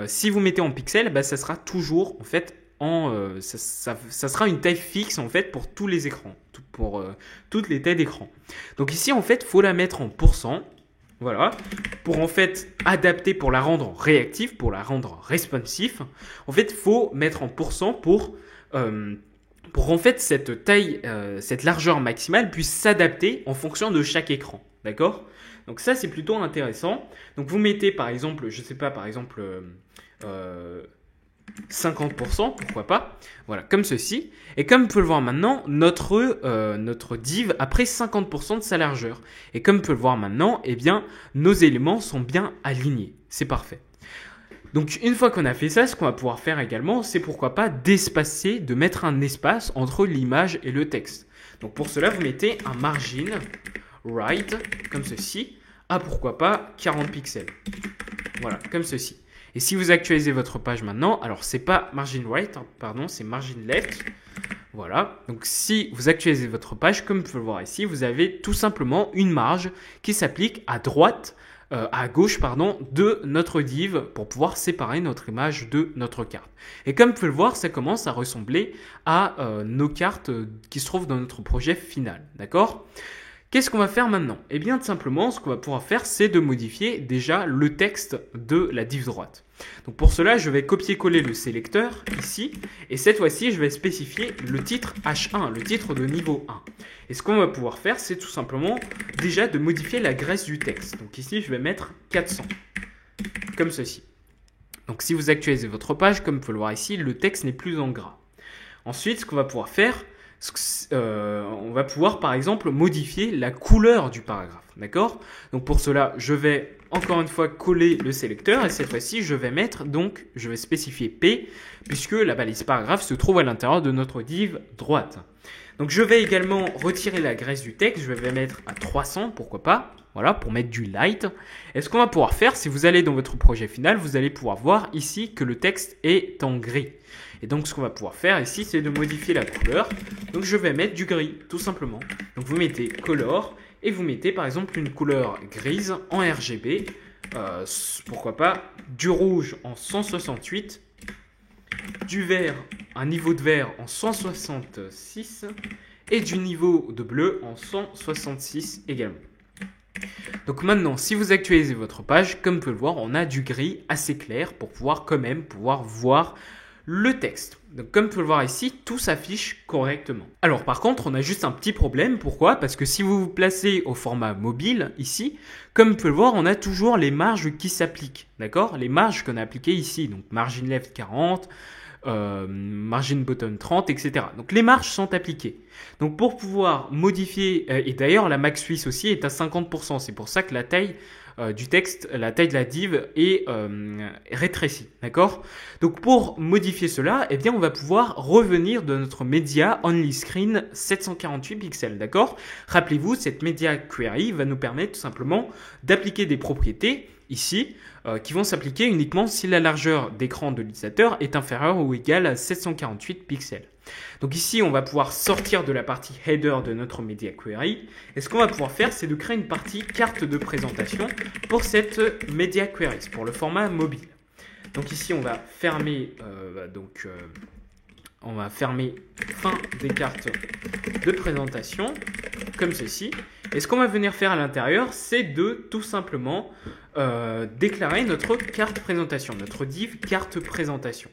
si vous mettez en pixels, ça sera toujours en fait ça sera une taille fixe en fait pour tous les écrans, pour toutes les tailles d'écran. Donc ici en fait, faut la mettre en pourcent. Voilà, pour en fait adapter, pour la rendre réactive, pour la rendre responsive, en fait, il faut mettre en pourcent pour en fait cette taille, cette largeur maximale puisse s'adapter en fonction de chaque écran. D'accord? Donc ça, c'est plutôt intéressant. Donc vous mettez par exemple, je sais pas, par exemple 50%, pourquoi pas, voilà, comme ceci. Et comme vous pouvez le voir maintenant, notre div a pris 50% de sa largeur. Et comme vous pouvez le voir maintenant, eh bien, nos éléments sont bien alignés. C'est parfait. Donc, une fois qu'on a fait ça, ce qu'on va pouvoir faire également, c'est pourquoi pas d'espacer, de mettre un espace entre l'image et le texte. Donc, pour cela, vous mettez un margin right, comme ceci, à pourquoi pas 40 pixels. Voilà, comme ceci. Et si vous actualisez votre page maintenant, alors c'est pas margin right, pardon, c'est margin left. Voilà, donc si vous actualisez votre page, comme vous pouvez le voir ici, vous avez tout simplement une marge qui s'applique à droite, à gauche, pardon, de notre div pour pouvoir séparer notre image de notre carte. Et comme vous pouvez le voir, ça commence à ressembler à nos cartes qui se trouvent dans notre projet final, d'accord ? Qu'est-ce qu'on va faire maintenant? Eh bien, tout simplement, ce qu'on va pouvoir faire, c'est de modifier déjà le texte de la div droite. Donc pour cela, je vais copier-coller le sélecteur ici. Et cette fois-ci, je vais spécifier le titre H1, le titre de niveau 1. Et ce qu'on va pouvoir faire, c'est tout simplement déjà de modifier la graisse du texte. Donc ici, je vais mettre 400, comme ceci. Donc si vous actualisez votre page, comme vous pouvez le voir ici, le texte n'est plus en gras. Ensuite, ce qu'on va pouvoir faire, on va pouvoir par exemple modifier la couleur du paragraphe, d'accord? Donc pour cela, je vais encore une fois coller le sélecteur et cette fois-ci, je vais spécifier P puisque la balise paragraphe se trouve à l'intérieur de notre div droite. Donc je vais également retirer la graisse du texte, je vais mettre à 300, pourquoi pas, voilà, pour mettre du light. Et ce qu'on va pouvoir faire, si vous allez dans votre projet final, vous allez pouvoir voir ici que le texte est en gris. Et donc, ce qu'on va pouvoir faire ici, c'est de modifier la couleur. Donc, je vais mettre du gris, tout simplement. Donc, vous mettez Color et vous mettez, par exemple, une couleur grise en RGB. Pourquoi pas du rouge en 168, du vert, un niveau de vert en 166 et du niveau de bleu en 166 également. Donc maintenant, si vous actualisez votre page, comme vous pouvez le voir, on a du gris assez clair pour pouvoir quand même voir le texte. Donc comme vous pouvez le voir ici, tout s'affiche correctement. Alors par contre, on a juste un petit problème. Pourquoi? Parce que si vous vous placez au format mobile ici, comme vous pouvez le voir, on a toujours les marges qui s'appliquent. D'accord? Les marges qu'on a appliquées ici. Donc margin left 40, margin bottom 30, etc. Donc les marges sont appliquées. Donc pour pouvoir modifier, et d'ailleurs la max suisse aussi est à 50%. C'est pour ça que la taille du texte, la taille de la div est rétrécie, d'accord? Donc pour modifier cela, eh bien on va pouvoir revenir de notre média only screen 748 pixels, d'accord? Rappelez-vous, cette media query va nous permettre tout simplement d'appliquer des propriétés ici qui vont s'appliquer uniquement si la largeur d'écran de l'utilisateur est inférieure ou égale à 748 pixels. Donc ici, on va pouvoir sortir de la partie header de notre media query. Et ce qu'on va pouvoir faire, c'est de créer une partie carte de présentation pour cette media query, pour le format mobile. Donc ici, on va fermer, fin des cartes de présentation, comme ceci. Et ce qu'on va venir faire à l'intérieur, c'est de tout simplement déclarer notre carte présentation, notre div carte présentation.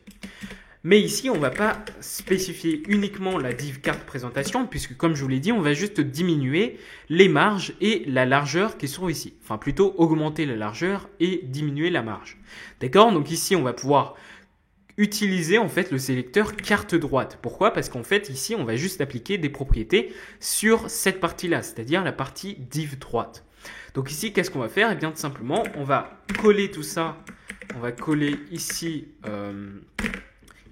Mais ici, on ne va pas spécifier uniquement la div carte présentation, puisque comme je vous l'ai dit, on va juste diminuer les marges et la largeur qui sont ici. Enfin, plutôt augmenter la largeur et diminuer la marge. D'accord? Donc ici, on va pouvoir utiliser en fait le sélecteur carte droite. Pourquoi? Parce qu'en fait ici on va juste appliquer des propriétés sur cette partie-là, c'est-à-dire la partie div droite. Donc ici qu'est-ce qu'on va faire? Eh bien tout simplement on va coller tout ça, on va coller ici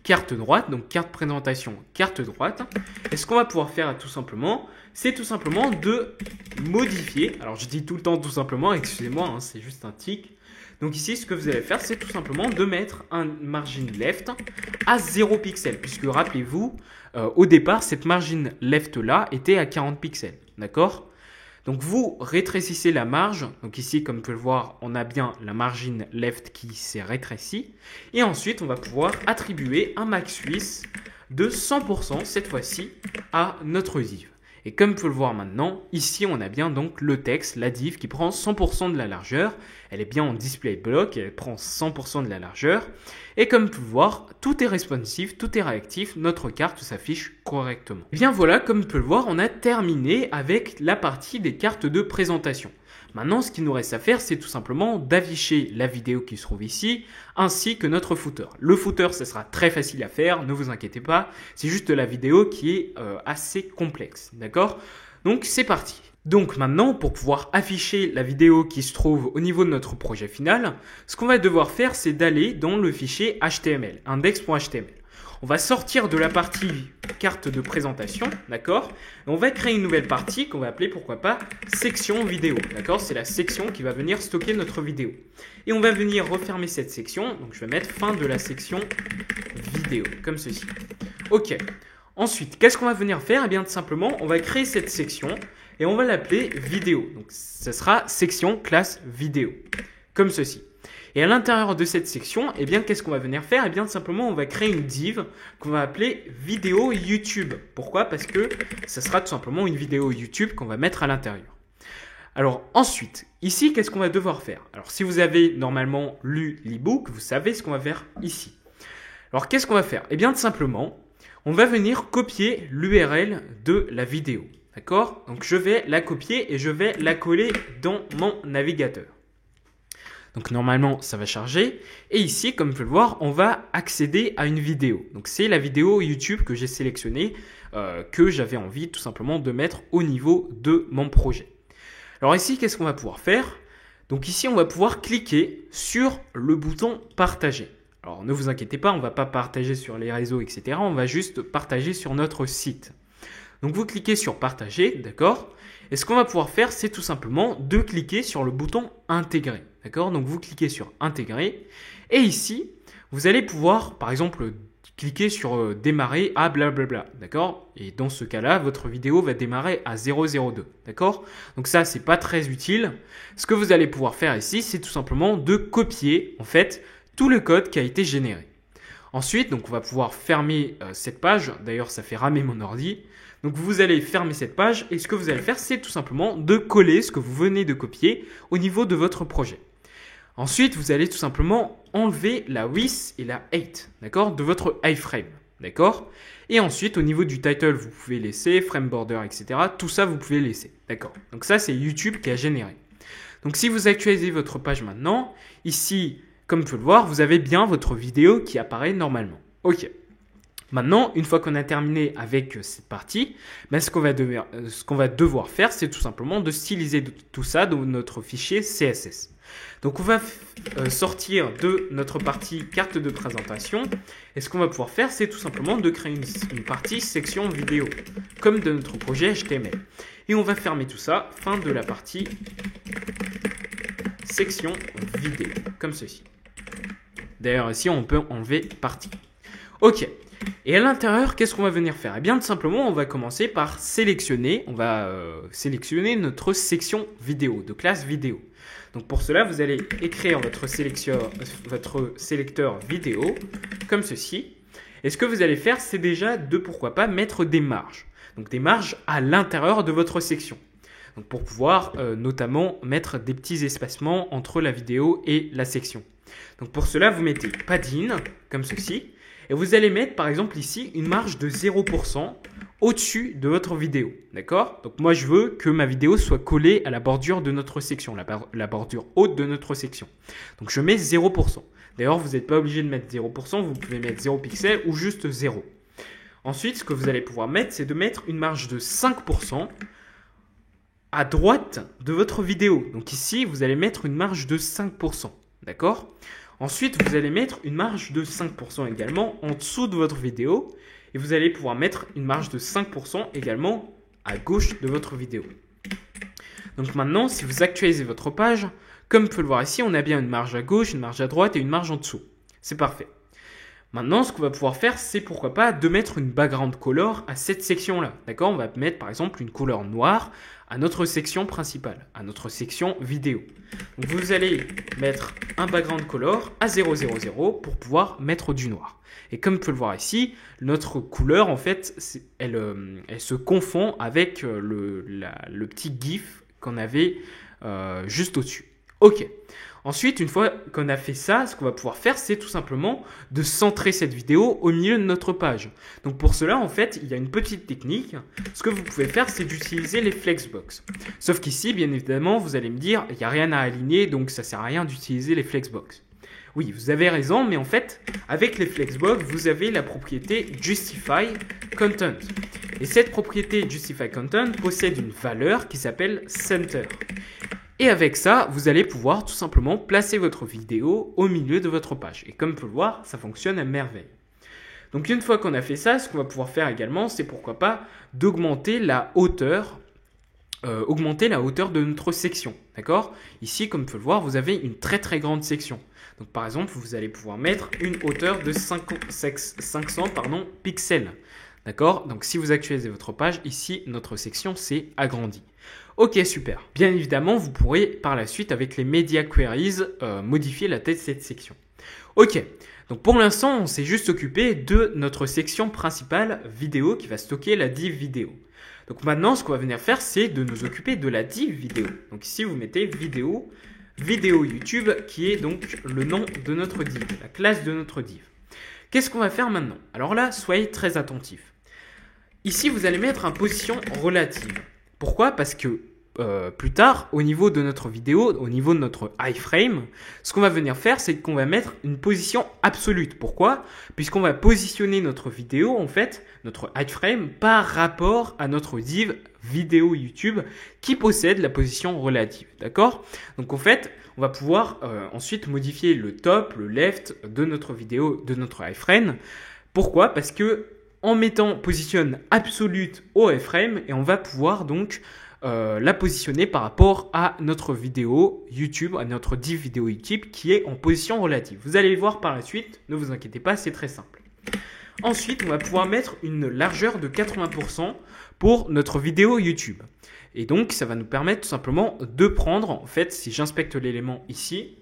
carte droite, donc carte présentation, carte droite. Et ce qu'on va pouvoir faire tout simplement, c'est tout simplement de modifier. Alors je dis tout le temps tout simplement, excusez-moi, hein, c'est juste un tic. Donc ici, ce que vous allez faire, c'est tout simplement de mettre un margin left à 0 pixels. Puisque rappelez-vous, au départ, cette margin left-là était à 40 pixels. D'accord? Donc vous rétrécissez la marge. Donc ici, comme vous pouvez le voir, on a bien la margin left qui s'est rétrécie. Et ensuite, on va pouvoir attribuer un max width de 100% cette fois-ci à notre div. Et comme vous pouvez le voir maintenant, ici on a bien donc le texte, la div qui prend 100% de la largeur. Elle est bien en display block, elle prend 100% de la largeur. Et comme vous pouvez le voir, tout est responsive, tout est réactif, notre carte s'affiche correctement. Et bien voilà, comme vous pouvez le voir, on a terminé avec la partie des cartes de présentation. Maintenant, ce qu'il nous reste à faire, c'est tout simplement d'afficher la vidéo qui se trouve ici, ainsi que notre footer. Le footer, ça sera très facile à faire, ne vous inquiétez pas. C'est juste la vidéo qui est assez complexe, d'accord? Donc, c'est parti. Donc maintenant, pour pouvoir afficher la vidéo qui se trouve au niveau de notre projet final, ce qu'on va devoir faire, c'est d'aller dans le fichier HTML, index.html. On va sortir de la partie carte de présentation, d'accord? On va créer une nouvelle partie qu'on va appeler, pourquoi pas, section vidéo, d'accord? C'est la section qui va venir stocker notre vidéo. Et on va venir refermer cette section, donc je vais mettre fin de la section vidéo, comme ceci. Ok. Ensuite, qu'est-ce qu'on va venir faire? Eh bien, tout simplement, on va créer cette section et on va l'appeler vidéo. Donc, ce sera section classe vidéo, comme ceci. Et à l'intérieur de cette section, eh bien, qu'est-ce qu'on va venir faire? Eh bien, tout simplement, on va créer une div qu'on va appeler vidéo YouTube. Pourquoi? Parce que ça sera tout simplement une vidéo YouTube qu'on va mettre à l'intérieur. Alors ensuite, ici, qu'est-ce qu'on va devoir faire? Alors, si vous avez normalement lu l'e-book, vous savez ce qu'on va faire ici. Alors, qu'est-ce qu'on va faire? Eh bien, tout simplement, on va venir copier l'URL de la vidéo. D'accord? Donc, je vais la copier et je vais la coller dans mon navigateur. Donc normalement, ça va charger. Et ici, comme vous pouvez le voir, on va accéder à une vidéo. Donc c'est la vidéo YouTube que j'ai sélectionnée, que j'avais envie tout simplement de mettre au niveau de mon projet. Alors ici, qu'est-ce qu'on va pouvoir faire? Donc ici, on va pouvoir cliquer sur le bouton partager. Alors ne vous inquiétez pas, on ne va pas partager sur les réseaux, etc. On va juste partager sur notre site. Donc vous cliquez sur partager, d'accord? Et ce qu'on va pouvoir faire, c'est tout simplement de cliquer sur le bouton intégrer. D'accord? Donc vous cliquez sur intégrer. Et ici, vous allez pouvoir, par exemple, cliquer sur démarrer à blablabla. D'accord? Et dans ce cas-là, votre vidéo va démarrer à 002. D'accord? Donc ça, c'est pas très utile. Ce que vous allez pouvoir faire ici, c'est tout simplement de copier, en fait, tout le code qui a été généré. Ensuite, donc on va pouvoir fermer cette page. D'ailleurs, ça fait ramer mon ordi. Donc vous allez fermer cette page et ce que vous allez faire, c'est tout simplement de coller ce que vous venez de copier au niveau de votre projet. Ensuite, vous allez tout simplement enlever la width et la height, d'accord, de votre iframe, d'accord. Et ensuite, au niveau du title, vous pouvez laisser, frame border, etc. Tout ça, vous pouvez laisser, d'accord. Donc ça, c'est YouTube qui a généré. Donc si vous actualisez votre page maintenant, ici, comme vous pouvez le voir, vous avez bien votre vidéo qui apparaît normalement. Ok. Maintenant, une fois qu'on a terminé avec cette partie, ben ce qu'on va devoir faire, c'est tout simplement de styliser tout ça dans notre fichier CSS. Donc, on va sortir de notre partie carte de présentation. Et ce qu'on va pouvoir faire, c'est tout simplement de créer une partie section vidéo, comme de notre projet HTML. Et on va fermer tout ça, fin de la partie section vidéo, comme ceci. D'ailleurs, ici, on peut enlever partie. Ok. Et à l'intérieur, qu'est-ce qu'on va venir faire? Eh bien, tout simplement, on va commencer par sélectionner. On va sélectionner notre section vidéo, de classe vidéo. Donc, pour cela, vous allez écrire votre sélecteur vidéo, comme ceci. Et ce que vous allez faire, c'est déjà de, pourquoi pas, mettre des marges. Donc, des marges à l'intérieur de votre section. Donc, pour pouvoir notamment mettre des petits espacements entre la vidéo et la section. Donc, pour cela, vous mettez padding, comme ceci. Et vous allez mettre, par exemple, ici, une marge de 0% au-dessus de votre vidéo, d'accord? Donc moi je veux que ma vidéo soit collée à la bordure de notre section, la bordure haute de notre section. Donc je mets 0%. D'ailleurs vous n'êtes pas obligé de mettre 0%, vous pouvez mettre 0 pixels ou juste 0. Ensuite ce que vous allez pouvoir mettre, c'est de mettre une marge de 5% à droite de votre vidéo. Donc ici vous allez mettre une marge de 5%, d'accord? Ensuite vous allez mettre une marge de 5% également en dessous de votre vidéo. Et vous allez pouvoir mettre une marge de 5% également à gauche de votre vidéo. Donc maintenant, si vous actualisez votre page, comme vous pouvez le voir ici, on a bien une marge à gauche, une marge à droite et une marge en dessous. C'est parfait. Maintenant, ce qu'on va pouvoir faire, c'est pourquoi pas de mettre une background color à cette section-là. D'accord? On va mettre par exemple une couleur noire à notre section principale, à notre section vidéo. Donc vous allez mettre un background color à 000 pour pouvoir mettre du noir. Et comme vous pouvez le voir ici, notre couleur, en fait, elle se confond avec le petit GIF qu'on avait juste au-dessus. OK. Ensuite, une fois qu'on a fait ça, ce qu'on va pouvoir faire, c'est tout simplement de centrer cette vidéo au milieu de notre page. Donc pour cela, en fait, il y a une petite technique. Ce que vous pouvez faire, c'est d'utiliser les flexbox. Sauf qu'ici, bien évidemment, vous allez me dire, il n'y a rien à aligner, donc ça ne sert à rien d'utiliser les flexbox. Oui, vous avez raison, mais en fait, avec les flexbox, vous avez la propriété Justify Content. Et cette propriété Justify Content possède une valeur qui s'appelle Center. Et avec ça, vous allez pouvoir tout simplement placer votre vidéo au milieu de votre page. Et comme vous pouvez le voir, ça fonctionne à merveille. Donc une fois qu'on a fait ça, ce qu'on va pouvoir faire également, c'est pourquoi pas d'augmenter la hauteur de notre section. D'accord? Ici, comme vous pouvez le voir, vous avez une très très grande section. Donc par exemple, vous allez pouvoir mettre une hauteur de 500 pixels. D'accord? Donc si vous actualisez votre page, ici, notre section s'est agrandie. Ok, super. Bien évidemment, vous pourrez par la suite, avec les Media Queries, modifier la tête de cette section. Ok, donc pour l'instant, on s'est juste occupé de notre section principale vidéo qui va stocker la div vidéo. Donc maintenant, ce qu'on va venir faire, c'est de nous occuper de la div vidéo. Donc ici, vous mettez vidéo YouTube, qui est donc le nom de notre div, la classe de notre div. Qu'est-ce qu'on va faire maintenant? Alors là, soyez très attentifs. Ici, vous allez mettre en position relative. Pourquoi? Parce que plus tard, au niveau de notre vidéo, au niveau de notre iframe, ce qu'on va venir faire, c'est qu'on va mettre une position absolue. Pourquoi? Puisqu'on va positionner notre vidéo, en fait, notre iframe, par rapport à notre div vidéo YouTube qui possède la position relative. D'accord? Donc en fait, on va pouvoir ensuite modifier le top, le left de notre vidéo, de notre iframe. Pourquoi? Parce que en mettant position absolute au iframe, et on va pouvoir donc la positionner par rapport à notre vidéo YouTube, à notre div vidéo YouTube qui est en position relative. Vous allez le voir par la suite, ne vous inquiétez pas, c'est très simple. Ensuite, on va pouvoir mettre une largeur de 80% pour notre vidéo YouTube. Et donc, ça va nous permettre tout simplement de prendre, en fait, si j'inspecte l'élément ici,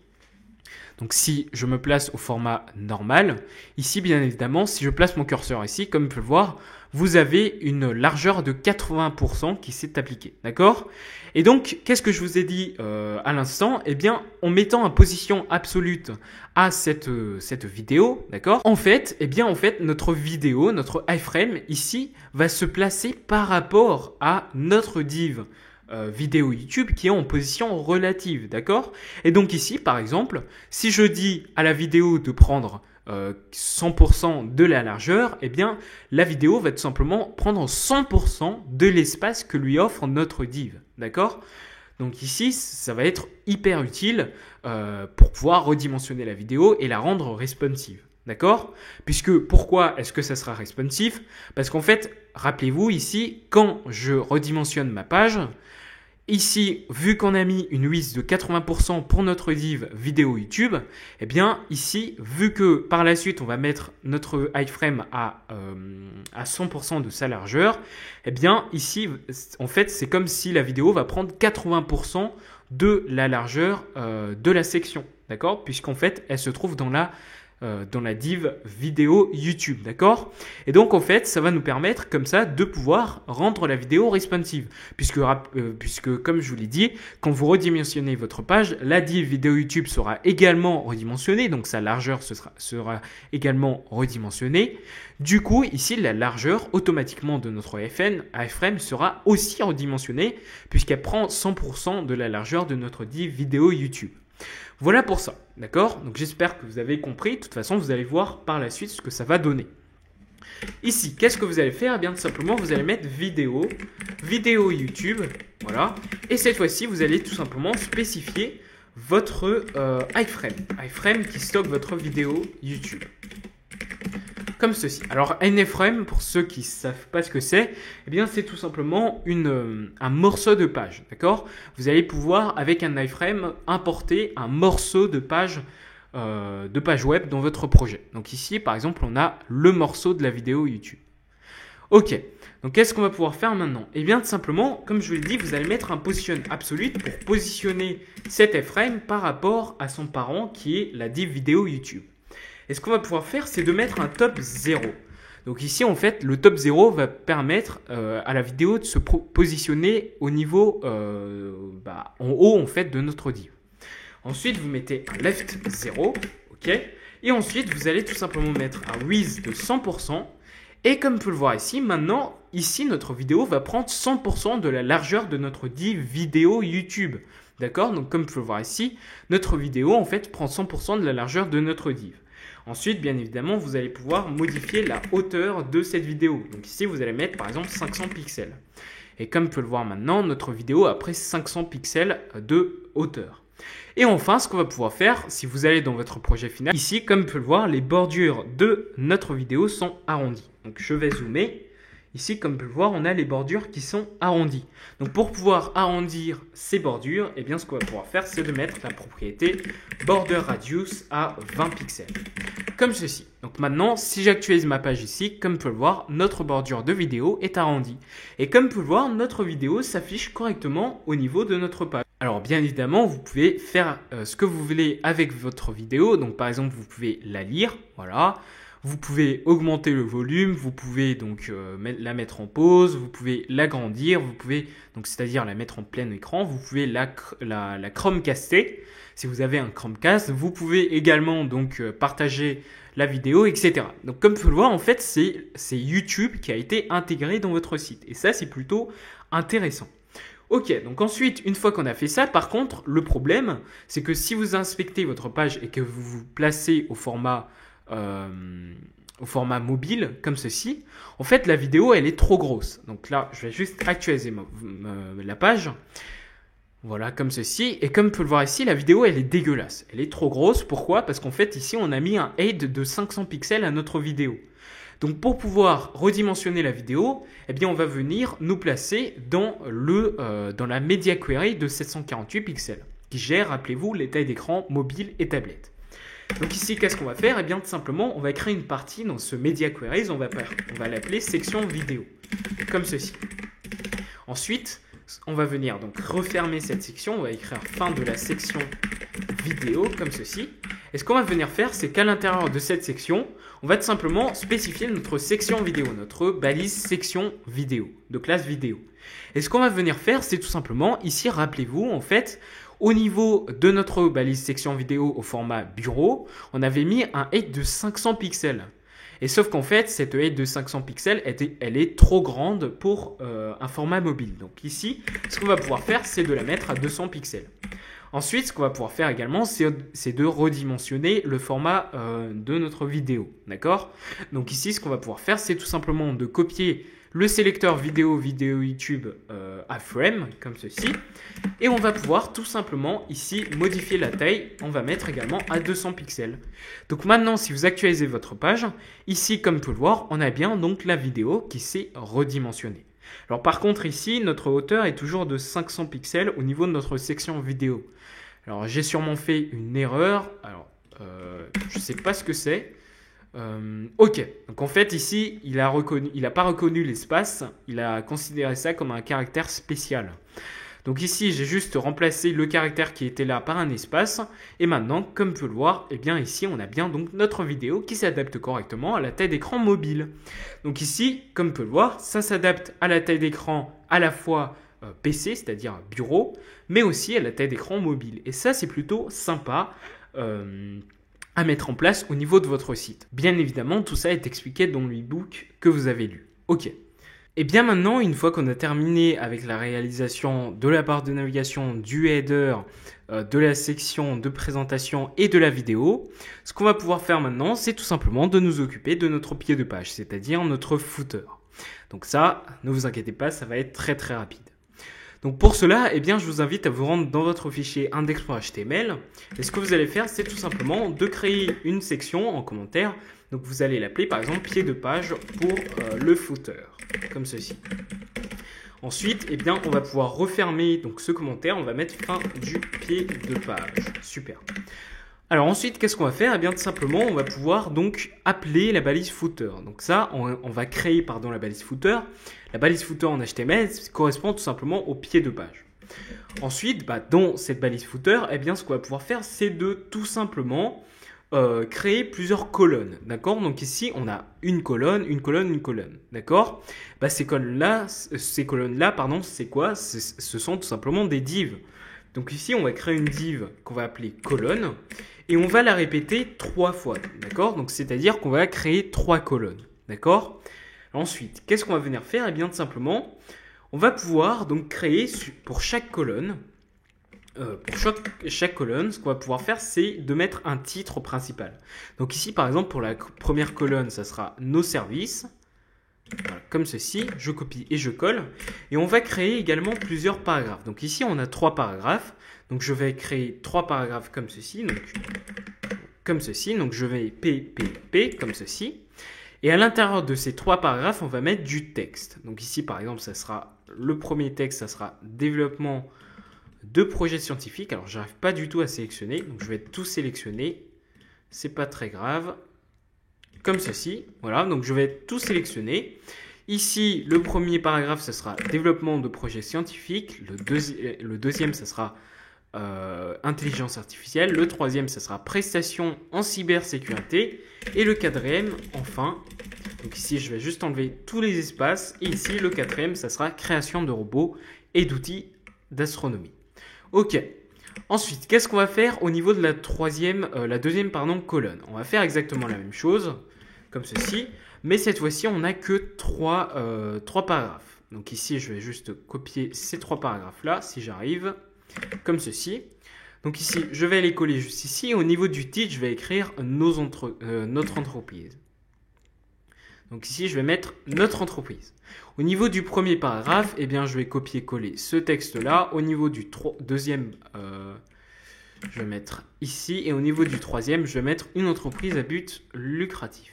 donc si je me place au format normal, ici bien évidemment, si je place mon curseur ici, comme vous pouvez le voir, vous avez une largeur de 80% qui s'est appliquée. D'accord? Et donc, qu'est-ce que je vous ai dit à l'instant? Eh bien, en mettant en position absolue à cette vidéo, d'accord? En fait, notre vidéo, notre iframe ici, va se placer par rapport à notre div vidéo YouTube qui est en position relative, d'accord? Et donc ici, par exemple, si je dis à la vidéo de prendre 100% de la largeur, eh bien, la vidéo va tout simplement prendre 100% de l'espace que lui offre notre div, d'accord? Donc ici, ça va être hyper utile pour pouvoir redimensionner la vidéo et la rendre responsive. D'accord? Puisque pourquoi est-ce que ça sera responsive? Parce qu'en fait, rappelez-vous ici, quand je redimensionne ma page, ici, vu qu'on a mis une width de 80% pour notre div vidéo YouTube, eh bien ici, vu que par la suite on va mettre notre iframe à 100% de sa largeur, eh bien ici, en fait, c'est comme si la vidéo va prendre 80% de la largeur de la section, d'accord? Puisqu'en fait, elle se trouve dans la dans la div vidéo YouTube, d'accord? Et donc en fait, ça va nous permettre comme ça de pouvoir rendre la vidéo responsive, puisque comme je vous l'ai dit, quand vous redimensionnez votre page, la div vidéo YouTube sera également redimensionnée, donc sa largeur sera également redimensionnée. Du coup, ici, la largeur automatiquement de notre iframe sera aussi redimensionnée, puisqu'elle prend 100% de la largeur de notre div vidéo YouTube. Voilà pour ça, d'accord? Donc j'espère que vous avez compris. De toute façon, vous allez voir par la suite ce que ça va donner. Ici, qu'est-ce que vous allez faire? Eh bien, tout simplement, vous allez mettre vidéo YouTube, voilà. Et cette fois-ci, vous allez tout simplement spécifier votre iframe qui stocke votre vidéo YouTube. Comme ceci. Alors, un iframe, pour ceux qui ne savent pas ce que c'est, eh bien, c'est tout simplement un morceau de page, d'accord? Vous allez pouvoir, avec un iframe, importer un morceau de page web dans votre projet. Donc ici, par exemple, on a le morceau de la vidéo YouTube. Ok, donc qu'est-ce qu'on va pouvoir faire maintenant? Eh bien, tout simplement, comme je vous l'ai dit, vous allez mettre un position absolute pour positionner cet iframe par rapport à son parent qui est la div vidéo YouTube. Et ce qu'on va pouvoir faire, c'est de mettre un top 0. Donc ici, en fait, le top 0 va permettre à la vidéo de se positionner au niveau, en haut, en fait, de notre div. Ensuite, vous mettez un left 0, ok. Et ensuite, vous allez tout simplement mettre un width de 100%. Et comme vous pouvez le voir ici, maintenant, ici, notre vidéo va prendre 100% de la largeur de notre div vidéo YouTube. D'accord? Donc, comme vous pouvez le voir ici, notre vidéo, en fait, prend 100% de la largeur de notre div. Ensuite, bien évidemment, vous allez pouvoir modifier la hauteur de cette vidéo. Donc ici, vous allez mettre par exemple 500 pixels. Et comme vous pouvez le voir maintenant, notre vidéo a pris 500 pixels de hauteur. Et enfin, ce qu'on va pouvoir faire, si vous allez dans votre projet final, ici, comme vous pouvez le voir, les bordures de notre vidéo sont arrondies. Donc je vais zoomer. Ici, comme vous pouvez le voir, on a les bordures qui sont arrondies. Donc pour pouvoir arrondir ces bordures, eh bien, ce qu'on va pouvoir faire, c'est de mettre la propriété border radius à 20 pixels. Comme ceci. Donc maintenant, si j'actualise ma page ici, comme vous pouvez le voir, notre bordure de vidéo est arrondie. Et comme vous pouvez le voir, notre vidéo s'affiche correctement au niveau de notre page. Alors bien évidemment, vous pouvez faire ce que vous voulez avec votre vidéo. Donc par exemple, vous pouvez la lire, voilà. Vous pouvez augmenter le volume, vous pouvez donc la mettre en pause, vous pouvez l'agrandir, vous pouvez, donc c'est-à-dire la mettre en plein écran, vous pouvez la Chromecaster si vous avez un Chromecast, vous pouvez également donc partager la vidéo, etc. Donc comme vous pouvez le voir, en fait, c'est YouTube qui a été intégré dans votre site. Et ça, c'est plutôt intéressant. Ok, donc ensuite, une fois qu'on a fait ça, par contre, le problème, c'est que si vous inspectez votre page et que vous vous placez au format mobile, comme ceci, en fait, la vidéo, elle est trop grosse. Donc là, je vais juste actualiser la page. Voilà, comme ceci. Et comme vous pouvez le voir ici, la vidéo, elle est dégueulasse. Elle est trop grosse. Pourquoi? Parce qu'en fait, ici, on a mis un height de 500 pixels à notre vidéo. Donc, pour pouvoir redimensionner la vidéo, eh bien, on va venir nous placer dans la Media Query de 748 pixels, qui gère, rappelez-vous, les tailles d'écran mobile et tablette. Donc ici, qu'est-ce qu'on va faire? Eh bien, tout simplement, on va créer une partie dans ce Media Queries, on va l'appeler section vidéo, comme ceci. Ensuite, on va venir donc refermer cette section, on va écrire fin de la section vidéo, comme ceci. Et ce qu'on va venir faire, c'est qu'à l'intérieur de cette section, on va tout simplement spécifier notre section vidéo, notre balise section vidéo, de classe vidéo. Et ce qu'on va venir faire, c'est tout simplement, ici, rappelez-vous, en fait, au niveau de notre balise section vidéo au format bureau, on avait mis un height de 500 pixels. Et sauf qu'en fait, cette height de 500 pixels, elle est trop grande pour un format mobile. Donc ici, ce qu'on va pouvoir faire, c'est de la mettre à 200 pixels. Ensuite, ce qu'on va pouvoir faire également, c'est de redimensionner le format de notre vidéo. D'accord? Donc ici, ce qu'on va pouvoir faire, c'est tout simplement de copier le sélecteur vidéo YouTube à frame, comme ceci. Et on va pouvoir tout simplement ici modifier la taille. On va mettre également à 200 pixels. Donc maintenant, si vous actualisez votre page, ici, comme vous pouvez le voir, on a bien donc la vidéo qui s'est redimensionnée. Alors par contre, ici, notre hauteur est toujours de 500 pixels au niveau de notre section vidéo. Alors j'ai sûrement fait une erreur. Alors, je ne sais pas ce que c'est. Ok, donc en fait ici, il n'a pas reconnu l'espace, il a considéré ça comme un caractère spécial. Donc ici, j'ai juste remplacé le caractère qui était là par un espace. Et maintenant, comme tu peux le voir, eh bien ici, on a bien donc notre vidéo qui s'adapte correctement à la taille d'écran mobile. Donc ici, comme tu peux le voir, ça s'adapte à la taille d'écran à la fois PC, c'est-à-dire bureau, mais aussi à la taille d'écran mobile. Et ça, c'est plutôt sympa à mettre en place au niveau de votre site. Bien évidemment, tout ça est expliqué dans l'e-book que vous avez lu. Ok. Et bien maintenant, une fois qu'on a terminé avec la réalisation de la barre de navigation, du header, de la section de présentation et de la vidéo, ce qu'on va pouvoir faire maintenant, c'est tout simplement de nous occuper de notre pied de page, c'est-à-dire notre footer. Donc ça, ne vous inquiétez pas, ça va être très très rapide. Donc pour cela, eh bien, je vous invite à vous rendre dans votre fichier index.html. Et ce que vous allez faire, c'est tout simplement de créer une section en commentaire. Donc vous allez l'appeler par exemple pied de page pour le footer, comme ceci. Ensuite, eh bien, on va pouvoir refermer donc, ce commentaire. On va mettre fin du pied de page. Super. Alors ensuite, qu'est-ce qu'on va faire? Eh bien, tout simplement, on va pouvoir donc appeler la balise footer. Donc ça, on va créer la balise footer. La balise footer en HTML correspond tout simplement au pied de page. Ensuite, dans cette balise footer, eh bien, ce qu'on va pouvoir faire, c'est de tout simplement créer plusieurs colonnes. D'accord? Donc ici, on a une colonne, une colonne, une colonne. D'accord? Ces colonnes-là, c'est quoi? Ce sont tout simplement des divs. Donc ici, on va créer une div qu'on va appeler colonne et on va la répéter 3 fois. D'accord? Donc c'est-à-dire qu'on va créer 3 colonnes. D'accord? Ensuite, qu'est-ce qu'on va venir faire? Eh bien, tout simplement, on va pouvoir donc créer pour chaque colonne, chaque colonne, ce qu'on va pouvoir faire, c'est de mettre un titre principal. Donc ici, par exemple, pour la première colonne, ça sera nos services. Voilà, comme ceci, je copie et je colle. Et on va créer également plusieurs paragraphes. Donc ici, on a 3 paragraphes. Donc je vais créer 3 paragraphes comme ceci. Donc je vais P, comme ceci. Et à l'intérieur de ces 3 paragraphes, on va mettre du texte. Donc ici, par exemple, ça sera le premier texte, ça sera développement de projets scientifiques. Alors, j'arrive pas du tout à sélectionner. Donc je vais tout sélectionner. C'est pas très grave. Comme ceci, voilà, donc je vais tout sélectionner. Ici, le premier paragraphe, ce sera développement de projets scientifiques. Le deuxième, ce sera intelligence artificielle. Le troisième, ce sera prestations en cybersécurité. Et le quatrième, enfin, donc ici, je vais juste enlever tous les espaces. Et ici, le quatrième, ça sera création de robots et d'outils d'astronomie. Ok. Ensuite, qu'est-ce qu'on va faire au niveau de la deuxième colonne? On va faire exactement la même chose, comme ceci, mais cette fois-ci, on n'a que 3 paragraphes. Donc ici, je vais juste copier ces 3 paragraphes-là, si j'arrive, comme ceci. Donc ici, je vais les coller juste ici. Au niveau du titre, je vais écrire notre entreprise. Donc ici, je vais mettre notre entreprise. Au niveau du premier paragraphe, eh bien, je vais copier-coller ce texte-là. Au niveau du deuxième, je vais mettre ici. Et au niveau du troisième, je vais mettre une entreprise à but lucratif.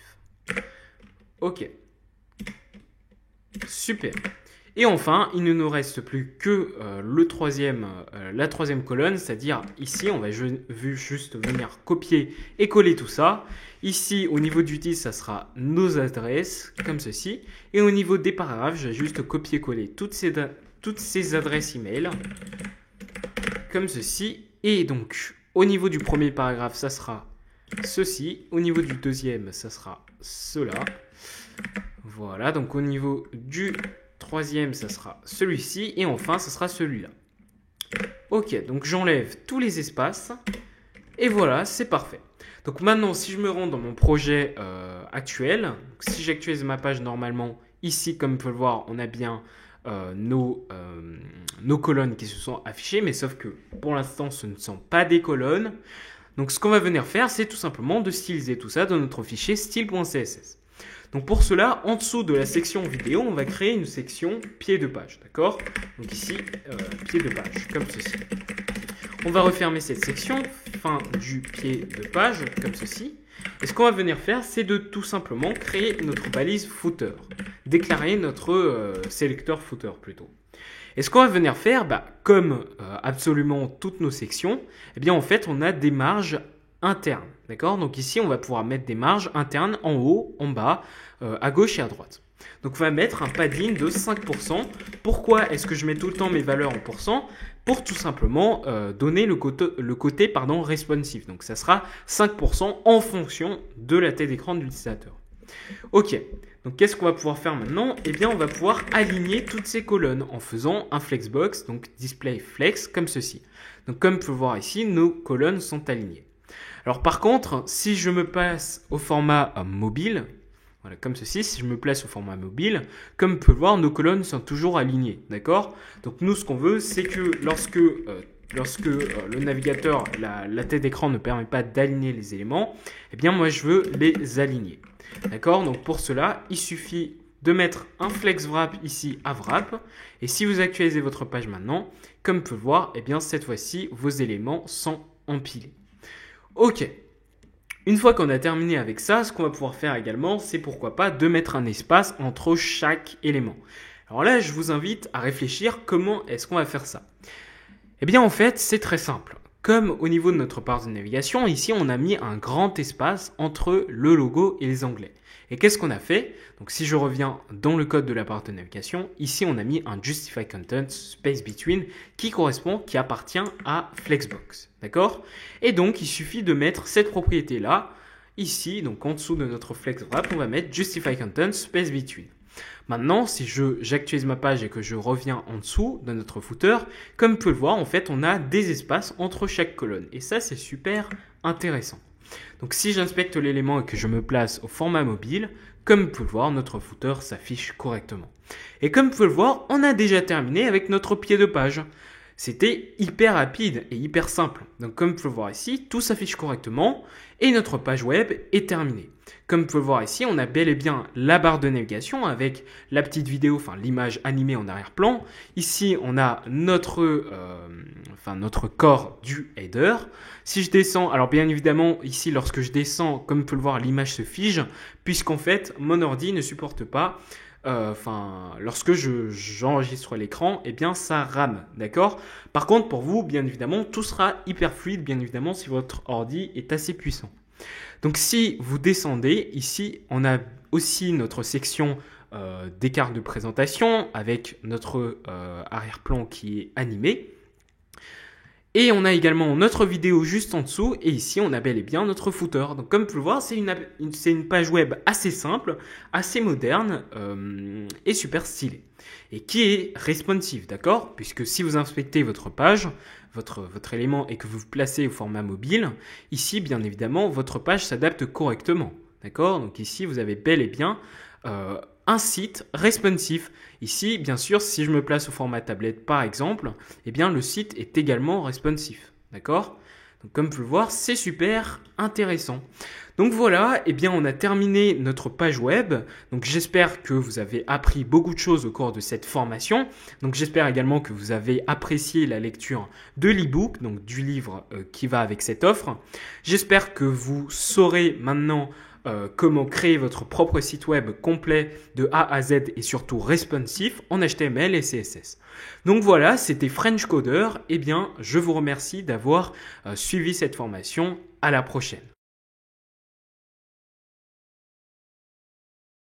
Ok. Super. Et enfin, il ne nous reste plus que la troisième colonne, c'est-à-dire ici, on va juste venir copier et coller tout ça. Ici, au niveau du titre, ça sera nos adresses, comme ceci. Et au niveau des paragraphes, je vais juste copier-coller toutes ces adresses email, comme ceci. Et donc, au niveau du premier paragraphe, ça sera ceci. Au niveau du deuxième, ça sera cela. Voilà, donc au niveau du troisième, ça sera celui-ci. Et enfin, ça sera celui-là. Ok, donc j'enlève tous les espaces. Et voilà, c'est parfait. Donc maintenant, si je me rends dans mon projet actuel, donc si j'actualise ma page normalement, ici, comme vous pouvez le voir, on a bien nos colonnes qui se sont affichées, mais sauf que pour l'instant, ce ne sont pas des colonnes. Donc ce qu'on va venir faire, c'est tout simplement de styliser tout ça dans notre fichier style.css. Donc pour cela, en dessous de la section vidéo, on va créer une section pied de page, d'accord? Donc ici, pied de page, comme ceci. On va refermer cette section, fin du pied de page, comme ceci. Et ce qu'on va venir faire, c'est de tout simplement créer notre balise footer. Déclarer notre sélecteur footer plutôt. Et ce qu'on va venir faire, comme absolument toutes nos sections, eh bien en fait, on a des marges internes. D'accord? Donc ici, on va pouvoir mettre des marges internes en haut, en bas, à gauche et à droite. Donc on va mettre un padding de 5%. Pourquoi est-ce que je mets tout le temps mes valeurs en pourcent? Pour tout simplement donner le côté responsive. Donc ça sera 5% en fonction de la taille d'écran de l'utilisateur. Ok, donc qu'est-ce qu'on va pouvoir faire maintenant? Eh bien on va pouvoir aligner toutes ces colonnes en faisant un flexbox, donc display flex comme ceci. Donc comme vous pouvez voir ici, nos colonnes sont alignées. Alors par contre, si je me place au format mobile, voilà, comme ceci, si je me place au format mobile, comme vous pouvez le voir, nos colonnes sont toujours alignées, d'accord? Donc nous, ce qu'on veut, c'est que lorsque le navigateur, la tête d'écran ne permet pas d'aligner les éléments, eh bien moi, je veux les aligner, d'accord? Donc pour cela, il suffit de mettre un flex wrap ici à wrap, et si vous actualisez votre page maintenant, comme vous pouvez le voir, eh bien cette fois-ci, vos éléments sont empilés. Ok. Une fois qu'on a terminé avec ça, ce qu'on va pouvoir faire également, c'est pourquoi pas de mettre un espace entre chaque élément. Alors là, je vous invite à réfléchir comment est-ce qu'on va faire ça. Eh bien en fait, c'est très simple. Comme au niveau de notre barre de navigation, ici on a mis un grand espace entre le logo et les onglets. Et qu'est-ce qu'on a fait? Donc si je reviens dans le code de la barre de navigation, ici on a mis un Justify Content Space Between qui appartient à Flexbox. D'accord? Et donc il suffit de mettre cette propriété-là, ici, donc en dessous de notre Flex Wrap, on va mettre Justify Content Space Between. Maintenant, si j'actualise ma page et que je reviens en dessous de notre footer, comme vous pouvez le voir, en fait, on a des espaces entre chaque colonne. Et ça, c'est super intéressant. Donc, si j'inspecte l'élément et que je me place au format mobile, comme vous pouvez le voir, notre footer s'affiche correctement. Et comme vous pouvez le voir, on a déjà terminé avec notre pied de page. C'était hyper rapide et hyper simple. Donc comme vous pouvez le voir ici, tout s'affiche correctement et notre page web est terminée. Comme vous pouvez le voir ici, on a bel et bien la barre de navigation avec la petite vidéo, enfin l'image animée en arrière-plan. Ici, on a notre corps du header. Si je descends, alors bien évidemment, ici, lorsque je descends, comme vous pouvez le voir, l'image se fige puisqu'en fait, mon ordi ne supporte pas lorsque j'enregistre l'écran, eh bien ça rame, d'accord? Par contre, pour vous, bien évidemment, tout sera hyper fluide, bien évidemment, si votre ordi est assez puissant. Donc, si vous descendez, ici, on a aussi notre section des cartes de présentation avec notre arrière-plan qui est animé. Et on a également notre vidéo juste en dessous et ici on a bel et bien notre footer. Donc comme vous pouvez le voir, c'est une page web assez simple, assez moderne et super stylée. Et qui est responsive, d'accord? Puisque si vous inspectez votre page, votre élément et que vous vous placez au format mobile, ici bien évidemment votre page s'adapte correctement. D'accord? Donc ici vous avez bel et bien un site responsive. Ici, bien sûr, si je me place au format tablette par exemple, eh bien le site est également responsive. D'accord? Donc comme vous pouvez le voir, c'est super intéressant. Donc voilà, eh bien on a terminé notre page web. Donc j'espère que vous avez appris beaucoup de choses au cours de cette formation. Donc j'espère également que vous avez apprécié la lecture de l'e-book, donc du livre qui va avec cette offre. J'espère que vous saurez maintenant comment créer votre propre site web complet de A à Z et surtout responsive en HTML et CSS. Donc voilà, c'était French Coder. Eh bien, je vous remercie d'avoir suivi cette formation. À la prochaine.